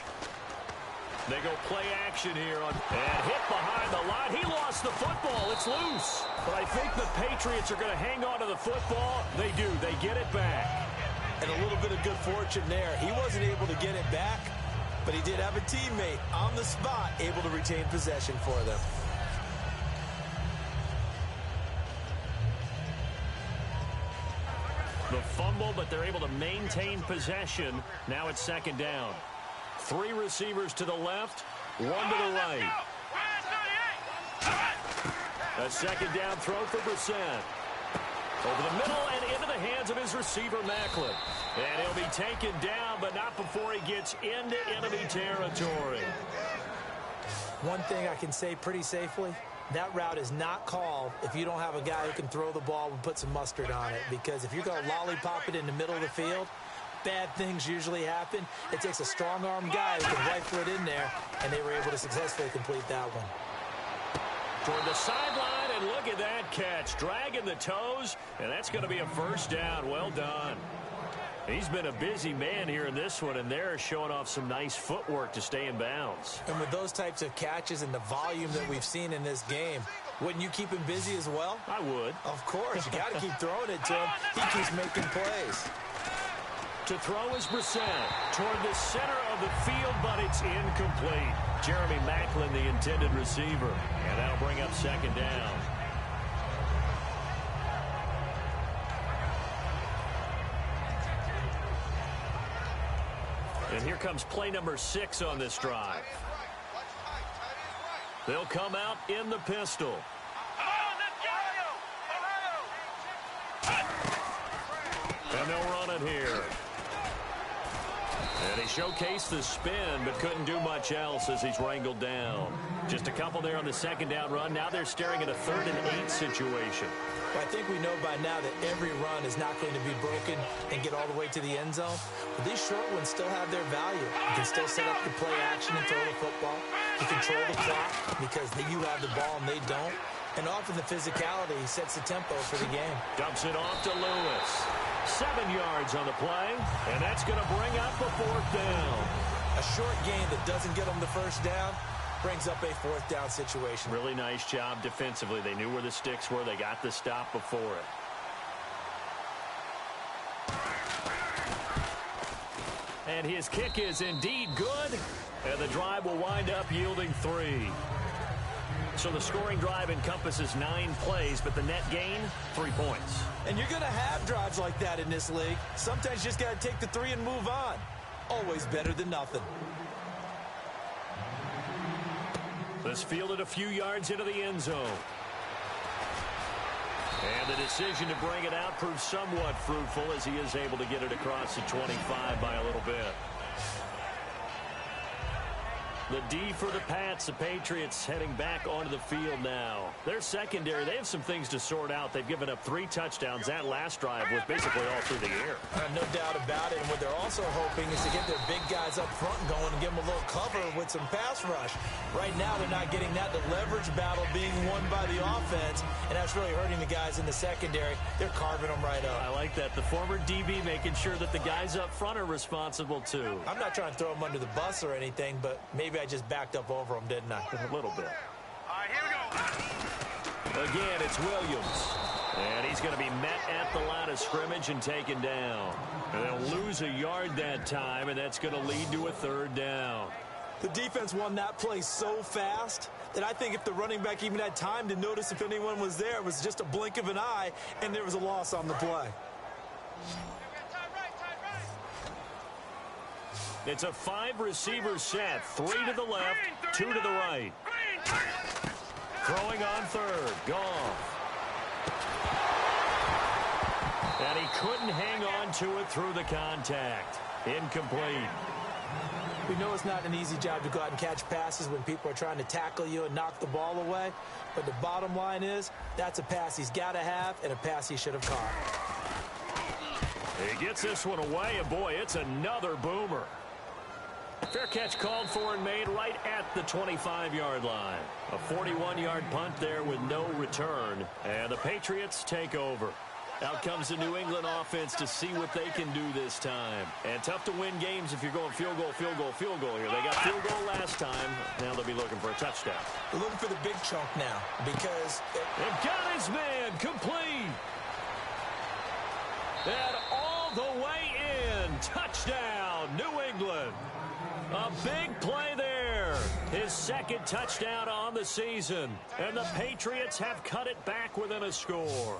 Speaker 4: They go play action here and hit behind the line. He lost the football. It's loose. But I think the Patriots are going to hang on to the football. They do. They get it back.
Speaker 5: And a little bit of good fortune there. He wasn't able to get it back, but he did have a teammate on the spot able to retain possession for them.
Speaker 4: The fumble, but they're able to maintain possession. Now it's second down. 3 receivers to the left, 1 to the right. A second down throw for Brissett. Over the middle and into the hands of his receiver, Macklin. And he'll be taken down, but not before he gets into enemy territory.
Speaker 5: One thing I can say pretty safely, that route is not called if you don't have a guy who can throw the ball and put some mustard on it. Because if you're going to lollipop it in the middle of the field, bad things usually happen. It takes a strong-arm guy who can rifle it in there, and they were able to successfully complete that one.
Speaker 4: Toward the sideline, and look at that catch. Dragging the toes, and that's going to be a first down. Well done. He's been a busy man here in this one, and they're showing off some nice footwork to stay in bounds.
Speaker 5: And with those types of catches and the volume that we've seen in this game, wouldn't you keep him busy as well?
Speaker 4: I would.
Speaker 5: Of course. You got to keep throwing it to him. He keeps making plays.
Speaker 4: To throw is Brissett toward the center of the field, but it's incomplete. Jeremy Macklin, the intended receiver. And that'll bring up second down. And here comes play number 6 on this drive. They'll come out in the pistol. And they'll run it here. And he showcased the spin, but couldn't do much else as he's wrangled down. Just a couple there on the second down run. Now they're staring at a 3rd and 8 situation.
Speaker 5: Well, I think we know by now that every run is not going to be broken and get all the way to the end zone. But these short ones still have their value. You can still set up the play action and throw the football. You control the clock because you have the ball and they don't. And often the physicality sets the tempo for the game.
Speaker 4: Dumps it off to Lewis. 7 yards on the play, and that's going to bring up a 4th down.
Speaker 5: A short game that doesn't get them the first down brings up a 4th down situation.
Speaker 4: Really nice job defensively. They knew where the sticks were. They got the stop before it. And his kick is indeed good, and the drive will wind up yielding 3. So the scoring drive encompasses 9 plays, but the net gain, 3 points.
Speaker 5: And you're going to have drives like that in this league. Sometimes you just got to take the 3 and move on. Always better than nothing.
Speaker 4: This fielded a few yards into the end zone. And the decision to bring it out proves somewhat fruitful as he is able to get it across the 25 by a little bit. The D for the Pats. The Patriots heading back onto the field now. Their secondary, they have some things to sort out. They've given up 3 touchdowns. That last drive was basically all through the air.
Speaker 5: No doubt about it. And what they're also hoping is to get their big guys up front going and give them a little cover with some pass rush. Right now, they're not getting that. The leverage battle being won by the offense, and that's really hurting the guys in the secondary. They're carving them right up.
Speaker 4: I like that. The former DB making sure that the guys up front are responsible, too.
Speaker 5: I'm not trying to throw them under the bus or anything, but maybe I just backed up over them, didn't I?
Speaker 4: A little bit.
Speaker 6: All right, here we go.
Speaker 4: Again, it's Williams. And he's going to be met at the line of scrimmage and taken down. And they'll lose a yard that time, and that's going to lead to a 3rd down.
Speaker 5: The defense won that play so fast that I think if the running back even had time to notice if anyone was there, it was just a blink of an eye, and there was a loss on the play.
Speaker 4: It's a 5-receiver set. 3 to the left, 2 to the right. Throwing on 3rd. Goff. And he couldn't hang on to it through the contact. Incomplete.
Speaker 5: We know it's not an easy job to go out and catch passes when people are trying to tackle you and knock the ball away. But the bottom line is, that's a pass he's got to have and a pass he should have caught.
Speaker 4: He gets this one away, and boy, it's another boomer. Fair catch called for and made right at the 25-yard line. A 41-yard punt there with no return, and the Patriots take over. Out comes the New England offense to see what they can do this time. And tough to win games if you're going field goal, field goal, field goal here. They got field goal last time. Now they'll be looking for a touchdown.
Speaker 5: They're looking for the big chunk now because
Speaker 4: They've got his man complete. And all the way in. Touchdown, New England. A big play there. His 2nd touchdown on the season. And the Patriots have cut it back within a score.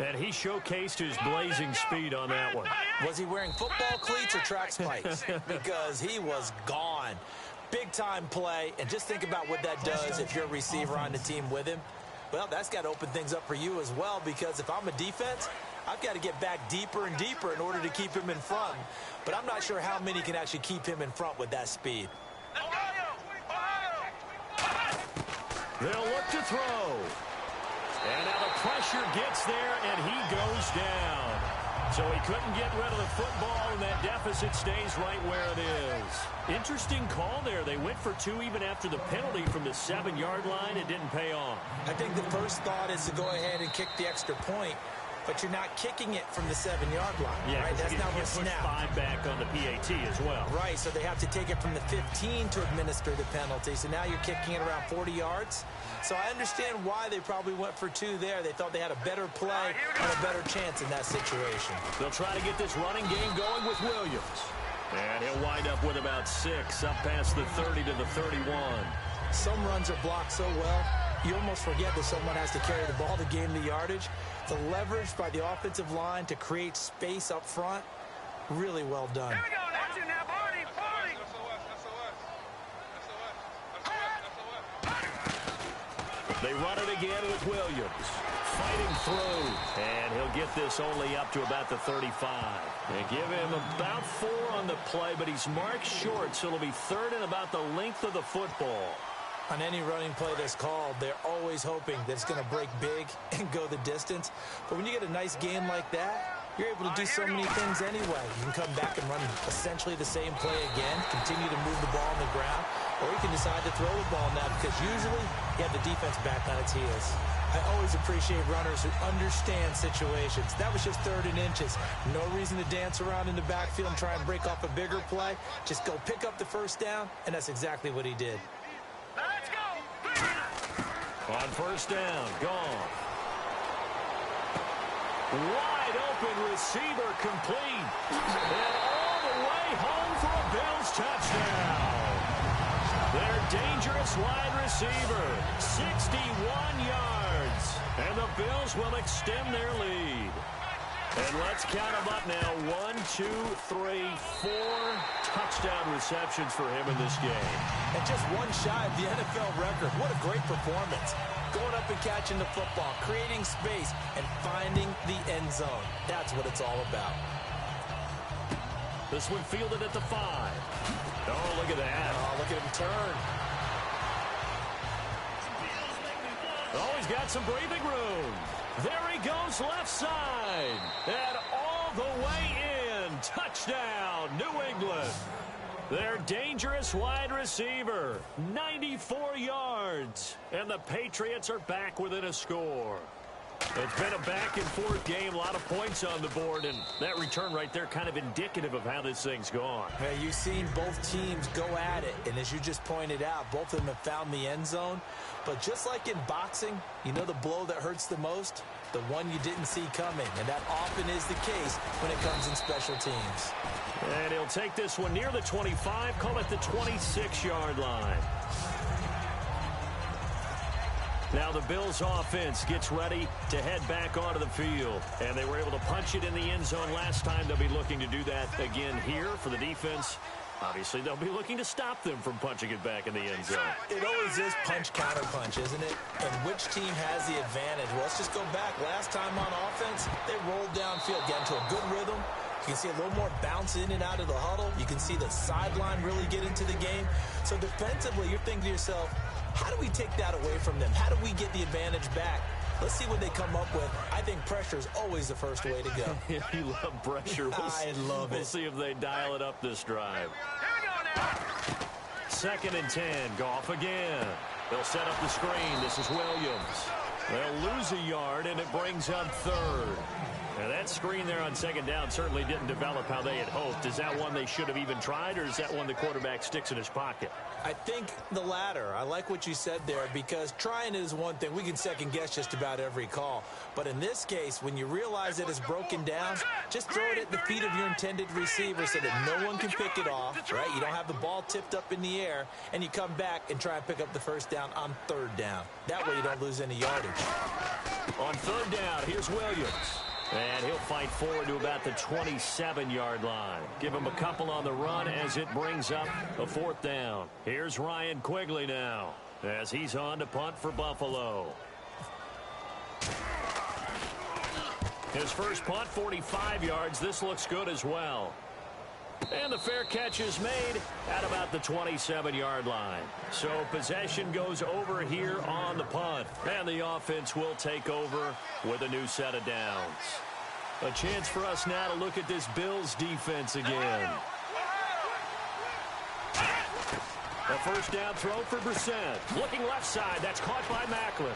Speaker 4: And he showcased his blazing speed on that one.
Speaker 5: Was he wearing football cleats or track spikes? Because he was gone. Big-time play, and just think about what that does if you're a receiver on the team with him. Well, that's got to open things up for you as well, because if I'm a defense, I've got to get back deeper and deeper in order to keep him in front. But I'm not sure how many can actually keep him in front with that speed.
Speaker 4: They'll look to throw. And now the pressure gets there, and he goes down. So he couldn't get rid of the football, and that deficit stays right where it is. Interesting call there. They went for 2 even after the penalty from the 7-yard line. It didn't pay off.
Speaker 5: I think the first thought is to go ahead and kick the extra point, but you're not kicking it from the 7-yard line.
Speaker 4: Yeah,
Speaker 5: right? That's not
Speaker 4: what
Speaker 5: snap.
Speaker 4: 5 back on the PAT as well.
Speaker 5: Right, so they have to take it from the 15 to administer the penalty. So now you're kicking it around 40 yards. So I understand why they probably went for 2 there. They thought they had a better play and a better chance in that situation.
Speaker 4: They'll try to get this running game going with Williams. And he'll wind up with about 6 up past the 30 to the 31.
Speaker 5: Some runs are blocked so well, you almost forget that someone has to carry the ball to gain the yardage. The leverage by the offensive line to create space up front, really well done.
Speaker 6: Here we go now. Watch it now, Barney.
Speaker 4: They run it again with Williams. fighting through. And he'll get this only up to about the 35. They give him about 4 on the play, but he's marked short, so it'll be 3rd and about the length of the football.
Speaker 5: On any running play that's called, they're always hoping that it's going to break big and go the distance. But when you get a nice game like that, you're able to do so many things anyway. You can come back and run essentially the same play again, continue to move the ball on the ground, or you can decide to throw the ball now because usually you have the defense back on its heels. I always appreciate runners who understand situations. That was just 3rd and inches. No reason to dance around in the backfield and try and break off a bigger play. Just go pick up the first down, and that's exactly what he did.
Speaker 6: Let's go.
Speaker 4: On 1st down, gone. Wide open receiver complete. And all the way home for a Bills touchdown. Their dangerous wide receiver, 61 yards. And the Bills will extend their lead. And let's count them up now. 1, 2, 3, 4 touchdown receptions for him in this game.
Speaker 5: And just one shy of the NFL record. What a great performance. Going up and catching the football, creating space, and finding the end zone. That's what it's all about.
Speaker 4: This one fielded at the 5. Oh, look at that.
Speaker 5: Oh, look at him turn.
Speaker 4: Oh, he's got some breathing room. There he goes left side. And all the way in. Touchdown, New England. Their dangerous wide receiver, 94 yards. And the Patriots are back within a score. It's been a back-and-forth game, a lot of points on the board, and that return right there kind of indicative of how this thing's gone.
Speaker 5: Hey, you've seen both teams go at it, and as you just pointed out, both of them have found the end zone. But just like in boxing, you know the blow that hurts the most? The one you didn't see coming, and that often is the case when it comes in special teams.
Speaker 4: And he'll take this one near the 25, call it the 26-yard line. Now the Bills offense gets ready to head back onto the field. And they were able to punch it in the end zone last time. They'll be looking to do that again here for the defense. Obviously, they'll be looking to stop them from punching it back in the end zone.
Speaker 5: It always is punch-counter-punch, isn't it? And which team has the advantage? Well, let's just go back. Last time on offense, they rolled downfield, got into a good rhythm. You can see a little more bounce in and out of the huddle. You can see the sideline really get into the game. So defensively, you're thinking to yourself, how do we take that away from them? How do we get the advantage back? Let's see what they come up with. I think pressure is always the first way to go.
Speaker 4: You love pressure.
Speaker 5: I love it.
Speaker 4: We'll see if they dial it up this drive.
Speaker 6: Here we go now.
Speaker 4: 2nd and 10. Goff again. They'll set up the screen. This is Williams. They'll lose a yard, and it brings up 3rd. Now, that screen there on 2nd down certainly didn't develop how they had hoped. Is that one they should have even tried, or is that one the quarterback sticks in his pocket?
Speaker 5: I think the latter. I like what you said there because trying it is one thing. We can second-guess just about every call. But in this case, when you realize that it's broken down, just throw it at the feet of your intended receiver so that no one can pick it off, right? You don't have the ball tipped up in the air, and you come back and try and pick up the first down on 3rd down. That way you don't lose any yardage.
Speaker 4: On 3rd down, here's Williams. And he'll fight forward to about the 27-yard line. Give him a couple on the run as it brings up a 4th down. Here's Ryan Quigley now as he's on to punt for Buffalo. His first punt, 45 yards. This looks good as well. And the fair catch is made at about the 27-yard line. So possession goes over here on the punt. And the offense will take over with a new set of downs. A chance for us now to look at this Bills defense again. A first down throw for Brissett. Looking left side. That's caught by Macklin.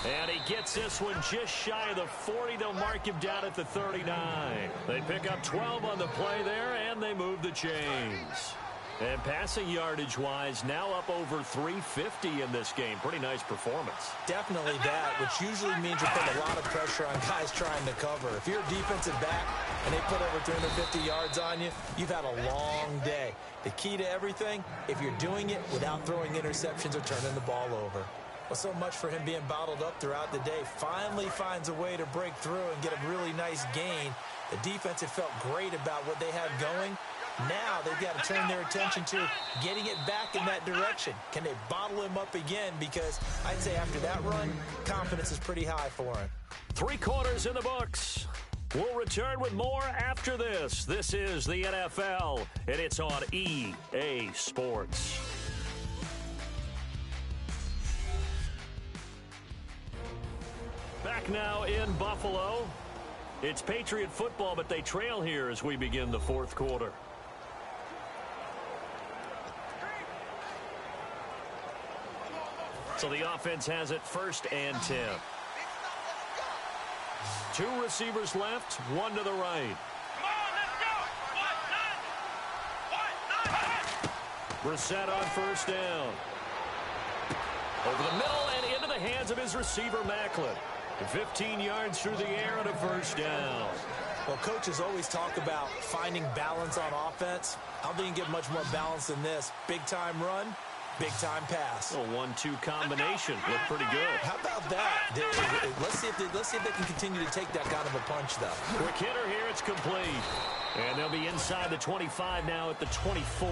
Speaker 4: And he gets this one just shy of the 40. They'll mark him down at the 39. They pick up 12 on the play there, and they move the chains. And passing yardage-wise, now up over 350 in this game. Pretty nice performance.
Speaker 5: Definitely that, which usually means you're putting a lot of pressure on guys trying to cover. If you're a defensive back and they put over 350 yards on you, you've had a long day. The key to everything, if you're doing it without throwing interceptions or turning the ball over. Well, so much for him being bottled up throughout the day. Finally finds a way to break through and get a really nice gain. The defense had felt great about what they had going. Now they've got to turn their attention to getting it back in that direction. Can they bottle him up again? Because I'd say after that run, confidence is pretty high for him.
Speaker 4: 3 quarters in the books. We'll return with more after this. This is the NFL, and it's on EA Sports. Back now in Buffalo. It's Patriot football, but they trail here as we begin the 4th quarter. So the offense has it 1st and 10. 2 receivers left, 1 to the right. Brissett on 1st down. Over the middle and into the hands of his receiver, Macklin. 15 yards through the air and a 1st down.
Speaker 5: Well, coaches always talk about finding balance on offense. I don't think you can get much more balance than this. Big-time run, big-time pass.
Speaker 4: A 1-2 combination. Looked pretty good.
Speaker 5: How about that? Let's see if they can continue to take that kind of a punch, though.
Speaker 4: Quick hitter here. It's complete. And they'll be inside the 25 now at the 24.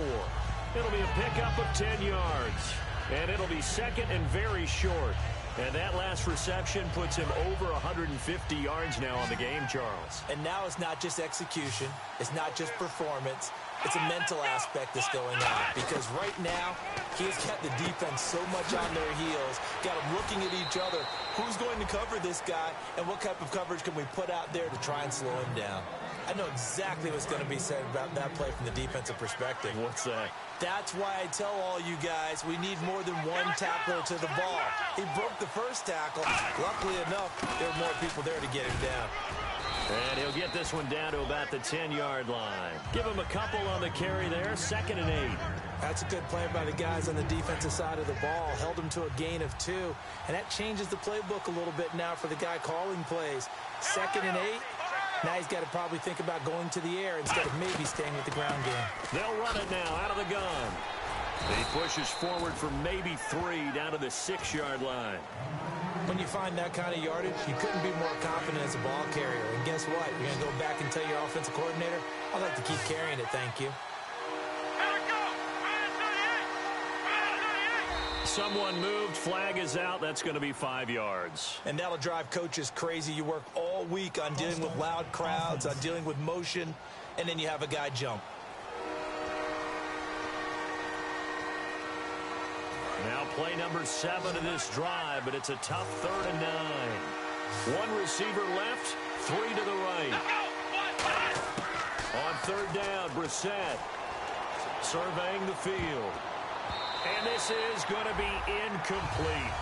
Speaker 4: It'll be a pickup of 10 yards. And it'll be 2nd and very short. And that last reception puts him over 150 yards now on the game, Charles.
Speaker 5: And now it's not just execution. It's not just performance. It's a mental aspect that's going on. Because right now, he has kept the defense so much on their heels, got them looking at each other. Who's going to cover this guy, and what type of coverage can we put out there to try and slow him down? I know exactly what's going to be said about that play from the defensive perspective.
Speaker 4: What's that?
Speaker 5: That's why I tell all you guys we need more than one tackler to the ball. He broke the first tackle. Luckily enough, there were more people there to get him down.
Speaker 4: And he'll get this one down to about the 10-yard line. Give him a couple on the carry there, 2nd and 8.
Speaker 5: That's a good play by the guys on the defensive side of the ball. Held him to a gain of 2. And that changes the playbook a little bit now for the guy calling plays. 2nd and 8. Now he's got to probably think about going to the air instead of maybe staying with the ground game.
Speaker 4: They'll run it now out of the gun. He pushes forward for maybe 3 down to the 6-yard line.
Speaker 5: When you find that kind of yardage, you couldn't be more confident as a ball carrier. And guess what? You're going to go back and tell your offensive coordinator, I'd like to keep carrying it, thank you.
Speaker 4: Someone moved. Flag is out. That's going to be 5 yards.
Speaker 5: And that'll drive coaches crazy. You work all week on dealing with loud crowds, on dealing with motion, and then you have a guy jump.
Speaker 4: Now play number 7 of this drive, but it's a tough 3rd and 9. 1 receiver left, 3 to the right. On 3rd down, Brissett surveying the field. And this is going to be incomplete.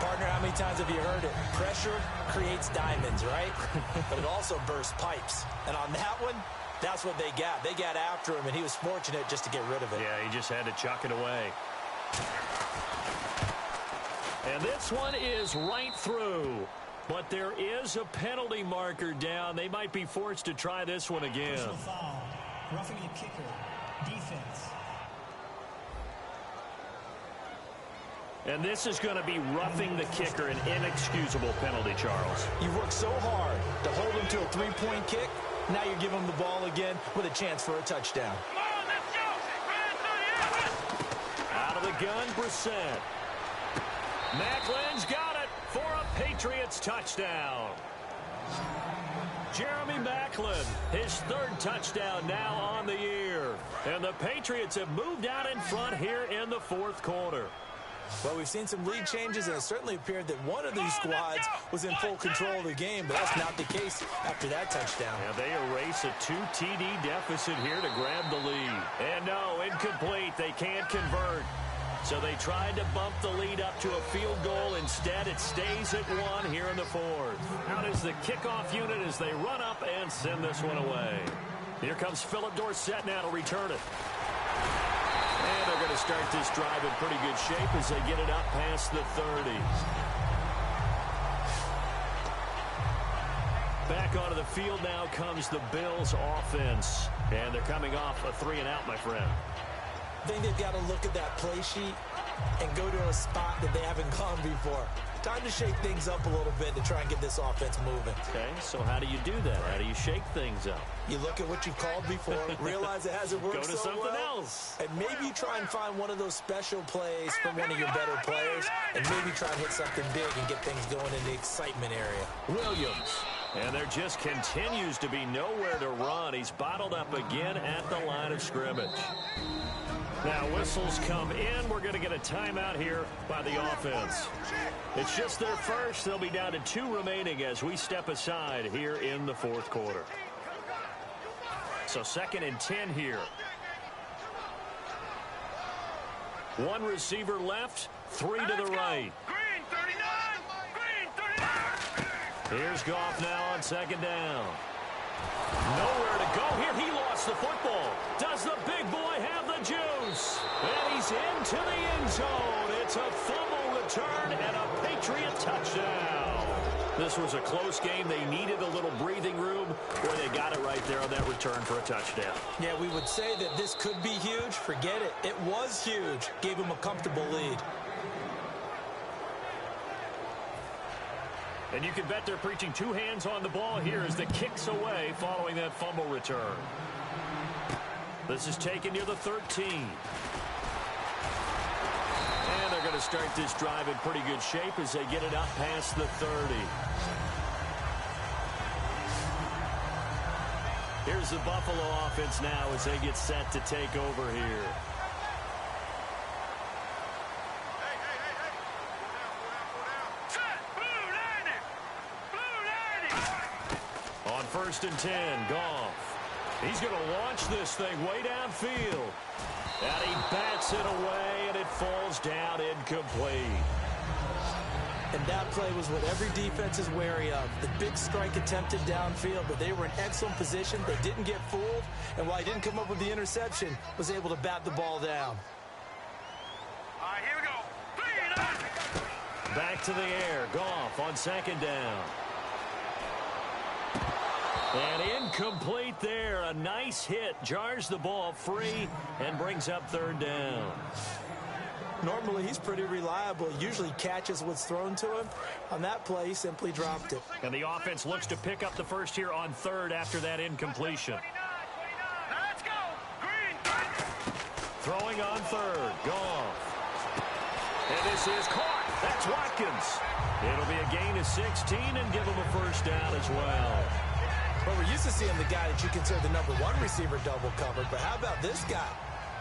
Speaker 5: Partner, how many times have you heard it? Pressure creates diamonds, right? But it also bursts pipes. And on that one, that's what they got. They got after him, and he was fortunate just to get rid of it.
Speaker 4: Yeah, he just had to chuck it away. And this one is right through. But there is a penalty marker down. They might be forced to try this one again.
Speaker 7: Personal foul. Roughing the kicker. Defense.
Speaker 4: And this is going to be roughing the kicker, an inexcusable penalty, Charles.
Speaker 5: You worked so hard to hold him to a 3-point kick. Now you're giving him the ball again with a chance for a touchdown.
Speaker 4: Out of the gun, Brissett. Macklin's got it for a Patriots touchdown. Jeremy Macklin, his 3rd touchdown now on the year. And the Patriots have moved out in front here in the 4th quarter.
Speaker 5: Well, we've seen some lead changes, and it certainly appeared that one of these squads was in full control of the game, but that's not the case after that touchdown.
Speaker 4: Yeah, they erase a 2 TD deficit here to grab the lead. And no, incomplete. They can't convert. So they tried to bump the lead up to a field goal. Instead, it stays at 1 here in the 4th. Out is the kickoff unit as they run up and send this one away. Here comes Philip Dorsett now to return it. And they're going to start this drive in pretty good shape as they get it up past the 30. Back onto the field now comes the Bills offense. And they're coming off a 3-and-out, my friend.
Speaker 5: I think they've got to look at that play sheet and go to a spot that they haven't gone before. Time to shake things up a little bit to try and get this offense moving.
Speaker 4: Okay, so how do you do that? How do you shake things up?
Speaker 5: You look at what you've called before, realize it hasn't worked
Speaker 4: Go to
Speaker 5: so
Speaker 4: something
Speaker 5: well,
Speaker 4: else.
Speaker 5: and maybe you try and find one of those special plays from one of your better players, and maybe try and hit something big and get things going in the excitement area.
Speaker 4: Williams. And there just continues to be nowhere to run. He's bottled up again at the line of scrimmage. Now whistles come in. We're going to get a timeout here by the offense. It's just their first. They'll be down to 2 remaining as we step aside here in the fourth quarter. So 2nd and 10 here. 1 receiver left, 3 to the right.
Speaker 6: Green 39! Green 39!
Speaker 4: Here's Goff now on 2nd down. Nowhere to go here. He lost the football. Does the big boy have the juice? And he's into the end zone. It's a fumble return and a Patriot touchdown. This was a close game. They needed a little breathing room where they got it right there on that return for a touchdown.
Speaker 5: Yeah, we would say that this could be huge. Forget it. It was huge. Gave him a comfortable lead.
Speaker 4: And you can bet they're preaching 2 hands on the ball here as the kick's away following that fumble return. This is taken near the 13. And they're going to start this drive in pretty good shape as they get it up past the 30. Here's the Buffalo offense now as they get set to take over here. On 1st and 10, Goff. He's going to launch this thing way downfield. And he bats it away, and it falls down incomplete.
Speaker 5: And that play was what every defense is wary of. The big strike attempted downfield, but they were in excellent position. They didn't get fooled, and while he didn't come up with the interception, was able to bat the ball down.
Speaker 6: All right, here we go.
Speaker 4: Back to the air. Goff on 2nd down. And incomplete there. A nice hit. Jars the ball free and brings up 3rd down.
Speaker 5: Normally, he's pretty reliable. Usually catches what's thrown to him. On that play, he simply dropped it.
Speaker 4: And the offense looks to pick up the first here on 3rd after that incompletion.
Speaker 6: Now let's go. Green.
Speaker 4: Throwing on 3rd. Goff. And this is caught. That's Watkins. It'll be a gain of 16 and give him a 1st down as well.
Speaker 5: But we're used to seeing the guy that you consider the #1 receiver double covered. But how about this guy?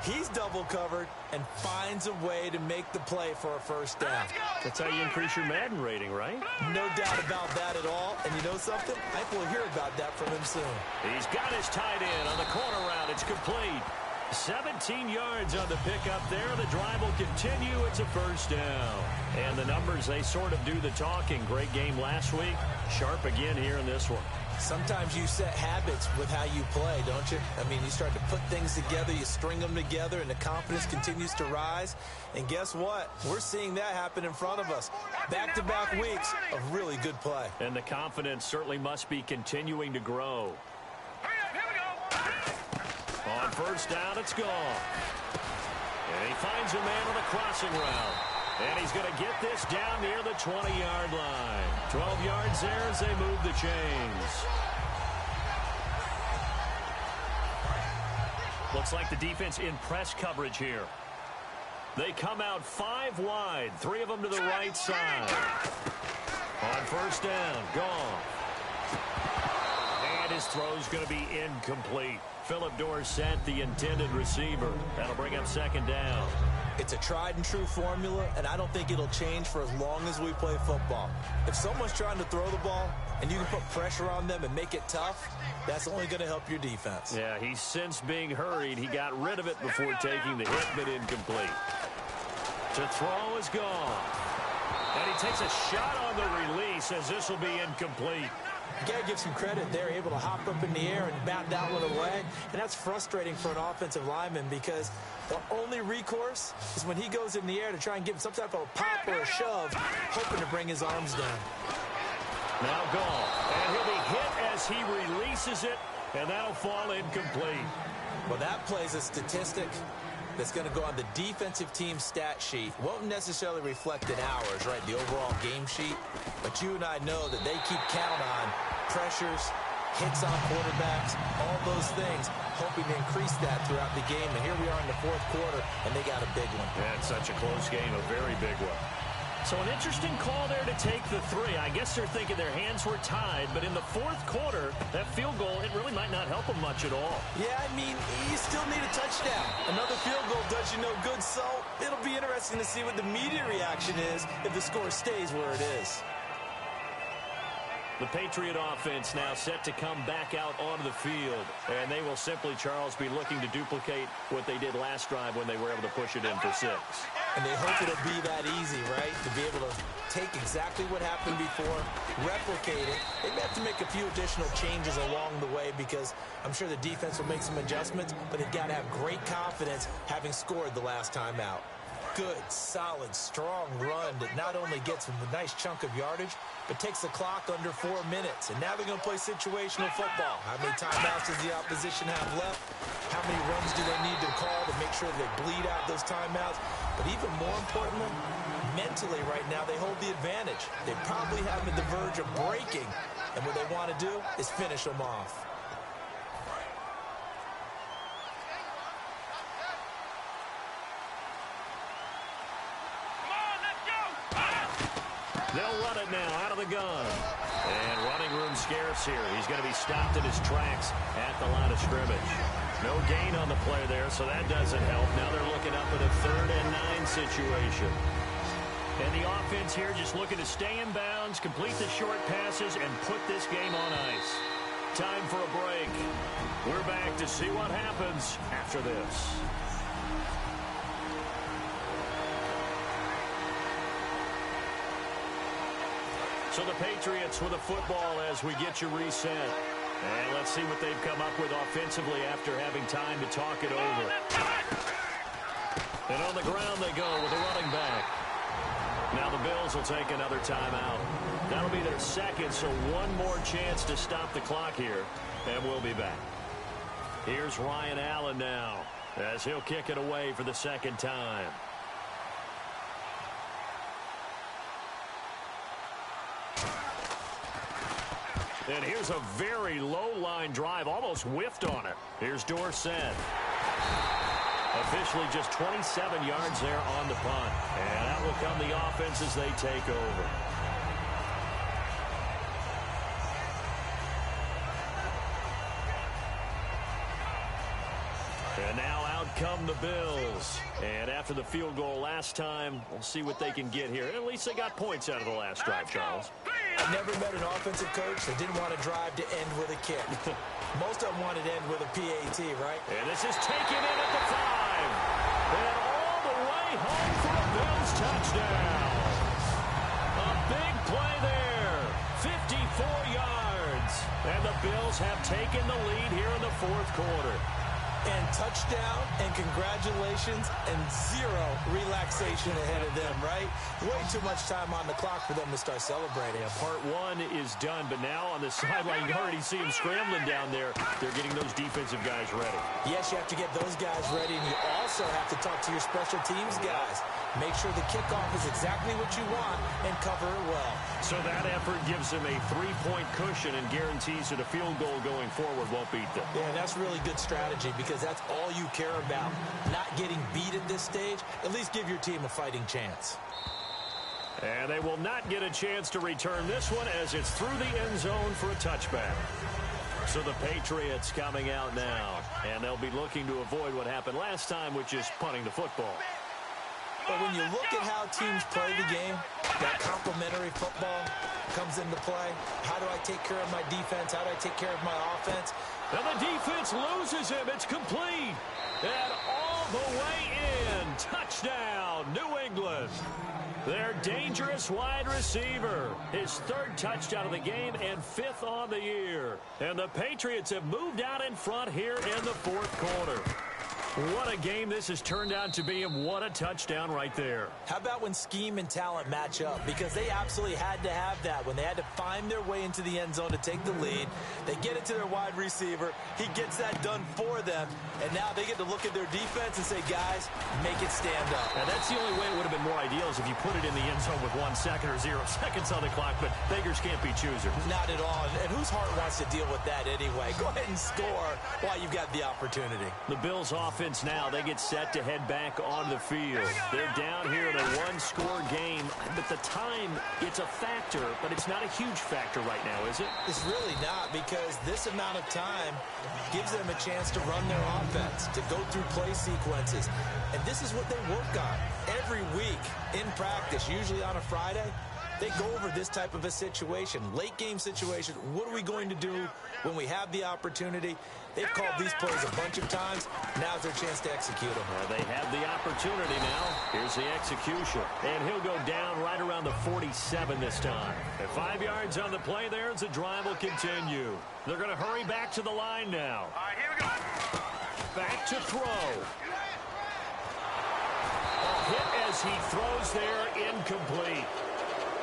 Speaker 5: He's double covered and finds a way to make the play for a 1st down.
Speaker 4: That's how you increase your Madden rating, right?
Speaker 5: No doubt about that at all. And you know something? I think we'll hear about that from him soon.
Speaker 4: He's got his tight end on the corner route. It's complete. 17 yards on the pickup there. The drive will continue. It's a 1st down. And the numbers, they sort of do the talking. Great game last week. Sharp again here in this one.
Speaker 5: Sometimes you set habits with how you play, don't you? I mean, you start to put things together, you string them together, and the confidence continues to rise. And guess what? We're seeing that happen in front of us. Back-to-back weeks of really good play.
Speaker 4: And the confidence certainly must be continuing to grow.
Speaker 6: Here we go.
Speaker 4: On 1st down, it's gone. And he finds a man on a crossing route. And he's going to get this down near the 20-yard line. 12 yards there as they move the chains. Looks like the defense in press coverage here. They come out 5 wide, 3 of them to the right side. On 1st down, Goff. And his throw's going to be incomplete. Phillip Dorsett, the intended receiver. That'll bring up 2nd down.
Speaker 5: It's a tried-and-true formula, and I don't think it'll change for as long as we play football. If someone's trying to throw the ball and you can put pressure on them and make it tough, that's only going to help your defense.
Speaker 4: Yeah, he's since being hurried. He got rid of it before taking the hit, but incomplete. To throw is gone. And he takes a shot on the release as this will be incomplete.
Speaker 5: You got to give some credit. They're able to hop up in the air and bat that one away. And that's frustrating for an offensive lineman because the only recourse is when he goes in the air to try and give him some type of a pop or a shove, hoping to bring his arms down.
Speaker 4: Now Goff. And he'll be hit as he releases it, and that'll fall incomplete.
Speaker 5: Well, that play's a statistic. that's going to go on the defensive team stat sheet. Won't necessarily reflect in ours, right, the overall game sheet. But you and I know that they keep count on pressures, hits on quarterbacks, all those things, hoping to increase that throughout the game. And here we are in the fourth quarter, and they got a big one.
Speaker 4: Yeah, it's such a close game, a very big one. So an interesting call there to take the three. I guess they're thinking their hands were tied, but in the fourth quarter, that field goal, it really might not help them much at all.
Speaker 5: Yeah, I mean, you still need a touchdown. Another field goal does you no good, so it'll be interesting to see what the media reaction is if the score stays where it is.
Speaker 4: The Patriot offense now set to come back out onto the field, and they will simply, Charles, be looking to duplicate what they did last drive when they were able to push it in for 6.
Speaker 5: And they hope it'll be that easy, right? To be able to take exactly what happened before, replicate it. They may have to make a few additional changes along the way because I'm sure the defense will make some adjustments, but they've got to have great confidence having scored the last time out. Good, solid, strong run that not only gets them a nice chunk of yardage, but takes the clock under 4 minutes. And now they're going to play situational football. How many timeouts does the opposition have left? How many runs do they need to call to make sure they bleed out those timeouts? But even more importantly, mentally right now, they hold the advantage. They probably have at the verge of breaking, and what they want to do is finish them off.
Speaker 4: They'll run it now out of the gun. And running room scarce here. He's going to be stopped in his tracks at the line of scrimmage. No gain on the play there, so that doesn't help. Now they're looking up at a 3rd and 9 situation. And the offense here just looking to stay in bounds, complete the short passes, and put this game on ice. Time for a break. We're back to see what happens after this. So the Patriots with a football as we get you reset. And let's see what they've come up with offensively after having time to talk it over. And on the ground they go with a running back. Now the Bills will take another timeout. That'll be their second, so one more chance to stop the clock here. And we'll be back. Here's Ryan Allen now as he'll kick it away for the second time. And here's a very low-line drive, almost whiffed on it. Here's Dorsett. Officially just 27 yards there on the punt. And out will come the offense as they take over. And now out come the Bills. And after the field goal last time, we'll see what they can get here. At least they got points out of the last drive, Charles.
Speaker 5: I've never met an offensive coach that didn't want to drive to end with a kick. Most of them wanted to end with a PAT, right?
Speaker 4: And this is taken in at the 5. And all the way home for a Bills touchdown. A big play there. 54 yards. And the Bills have taken the lead here in the fourth quarter.
Speaker 5: And touchdown, and congratulations, and zero relaxation ahead of them, right? Way too much time on the clock for them to start celebrating.
Speaker 4: Yeah, part 1 is done, but now on the sideline, you already see them scrambling down there. They're getting those defensive guys ready.
Speaker 5: Yes, you have to get those guys ready, and you also have to talk to your special teams guys. Make sure the kickoff is exactly what you want and cover it well.
Speaker 4: So that effort gives them a 3-point cushion and guarantees that a field goal going forward won't beat them.
Speaker 5: Yeah, that's really good strategy because that's all you care about. Not getting beat at this stage. At least give your team a fighting chance.
Speaker 4: And they will not get a chance to return this one as it's through the end zone for a touchback. So the Patriots coming out now, and they'll be looking to avoid what happened last time, which is punting the football.
Speaker 5: But when you look at how teams play the game, that complementary football comes into play. How do I take care of my defense? How do I take care of my offense?
Speaker 4: And the defense loses him. It's complete. And all the way in. Touchdown, New England. Their dangerous wide receiver. His 3rd touchdown of the game and 5th on the year. And the Patriots have moved out in front here in the fourth quarter. What a game this has turned out to be, and what a touchdown right there.
Speaker 5: How about when scheme and talent match up? Because they absolutely had to have that. When they had to find their way into the end zone to take the lead, they get it to their wide receiver. He gets that done for them, and now they get to look at their defense and say, guys, make it stand up.
Speaker 4: And that's the only way it would have been more ideal is if you put it in the end zone with 1 second or 0 seconds on the clock, but beggars can't be choosers.
Speaker 5: Not at all. And whose heart wants to deal with that anyway? Go ahead and score while you've got the opportunity.
Speaker 4: The Bills offense now, they get set to head back on the field. They're down here in a one-score game, but the time, it's a factor, but it's not a huge factor right now, is it?
Speaker 5: It's really not, because this amount of time gives them a chance to run their offense, to go through play sequences. And this is what they work on every week in practice, usually on a Friday. They go over this type of a situation, late game situation. What are we going to do when we have the opportunity? They've called these plays a bunch of times. Now's their chance to execute them.
Speaker 4: They have the opportunity now. Here's the execution. And he'll go down right around the 47 this time. At 5 yards on the play there, as the drive will continue. They're going to hurry back to the line now.
Speaker 6: All right, here we go.
Speaker 4: Back to throw. A hit as he throws there, incomplete.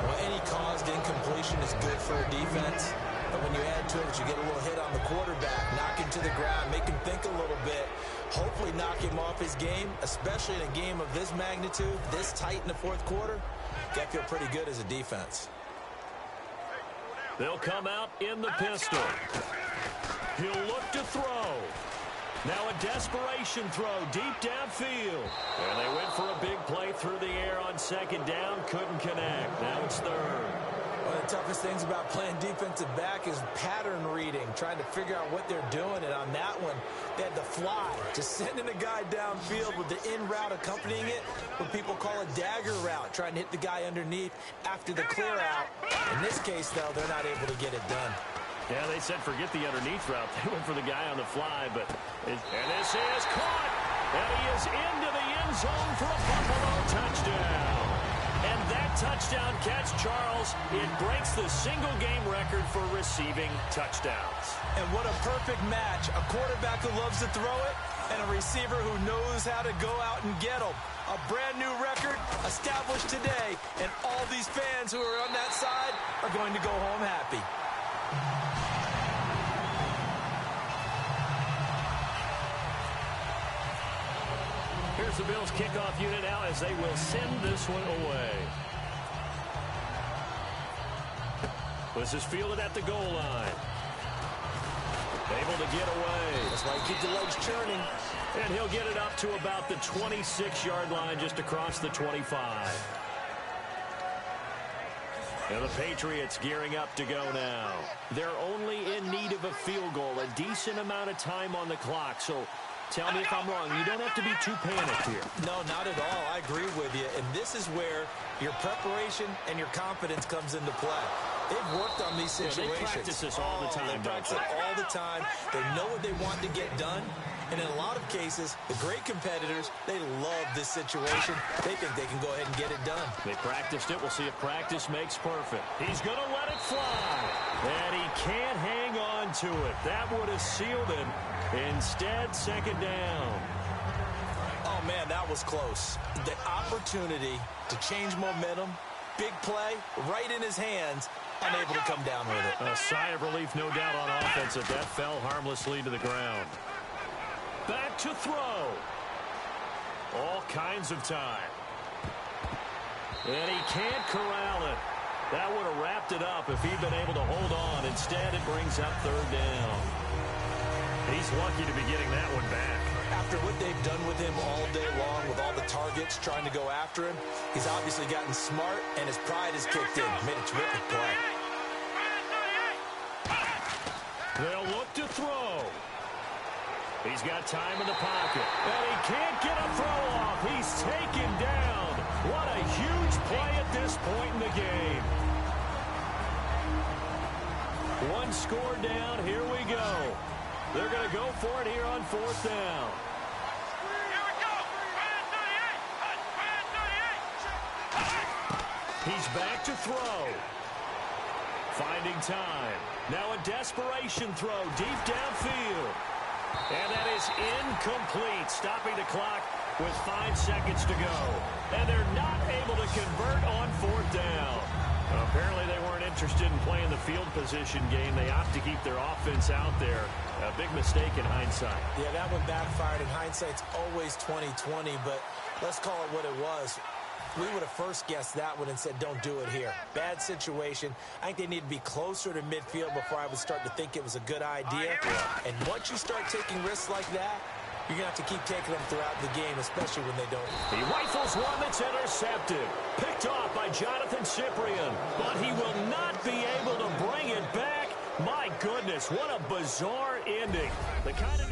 Speaker 5: Well, any caused incompletion is good for a defense. But when you add to it, you get a little hit on the quarterback, knock him to the ground, make him think a little bit, hopefully knock him off his game, especially in a game of this magnitude, this tight in the fourth quarter. Got to feel pretty good as a defense.
Speaker 4: They'll come out in the pistol. He'll look to throw. Now a desperation throw deep downfield. And they went for a big play through the air on second down. Couldn't connect. Now it's third.
Speaker 5: One of the toughest things about playing defensive back is pattern reading, trying to figure out what they're doing. And on that one, they had to fly, just sending a guy downfield with the in route accompanying it, what people call a dagger route, trying to hit the guy underneath after the clear out. In this case, though, they're not able to get it done.
Speaker 4: Yeah, they said forget the underneath route. They went for the guy on the fly, but and this is caught. And he is into the end zone for a Buffalo touchdown. And that touchdown catch, Charles, it breaks the single-game record for receiving touchdowns.
Speaker 5: And what a perfect match. A quarterback who loves to throw it and a receiver who knows how to go out and get them. A brand-new record established today, and all these fans who are on that side are going to go home happy.
Speaker 4: Here's the Bills kickoff unit now as they will send this one away. This is fielded at the goal line. Able to get away.
Speaker 5: That's why you keep the legs churning.
Speaker 4: And he'll get it up to about the 26-yard line, just across the 25. And the Patriots gearing up to go now. They're only in need of a field goal, a decent amount of time on the clock. So tell me if I'm wrong. You don't have to be too panicked here.
Speaker 5: No, not at all. I agree with you. And this is where your preparation and your confidence comes into play. They've worked on these situations.
Speaker 4: They practice this all the time.
Speaker 5: They practice it all the time. They know what they want to get done. And in a lot of cases, the great competitors, they love this situation. They think they can go ahead and get it done.
Speaker 4: They practiced it. We'll see if practice makes perfect. He's going to let it fly. And he can't hang on to it. That would have sealed him. Instead, second down.
Speaker 5: Oh, man, that was close. The opportunity to change momentum, big play, right in his hands, unable to come down with it.
Speaker 4: A sigh of relief, no doubt, on offense, that fell harmlessly to the ground. Back to throw. All kinds of time. And he can't corral it. That would have wrapped it up if he'd been able to hold on. Instead, it brings up third down. He's lucky to be getting that one back.
Speaker 5: After what they've done with him all day long, with all the targets trying to go after him, he's obviously gotten smart, and his pride has kicked in. Made a terrific play.
Speaker 4: They'll look to throw. He's got time in the pocket. And he can't get a throw off. He's taken down. What a huge play at this point in the game. One score down. Here we go. They're going to go for it here on fourth down.
Speaker 6: Here we go. 38.
Speaker 4: He's back to throw. Finding time. Now a desperation throw deep downfield. And that is incomplete, stopping the clock with 5 seconds to go. And they're not able to convert on 4th down. Apparently they weren't interested in playing the field position game. They opt to keep their offense out there. A big mistake in hindsight.
Speaker 5: Yeah, that one backfired. In hindsight's always 20/20, but let's call it what it was. We would have first guessed that one and said, don't do it here. Bad situation. I think they need to be closer to midfield before I would start to think it was a good idea. And once you start taking risks like that, you're going to have to keep taking them throughout the game, especially when they don't.
Speaker 4: He rifles one that's intercepted. Picked off by Jonathan Cyprien. But he will not be able to bring it back. My goodness, what a bizarre ending. The kind of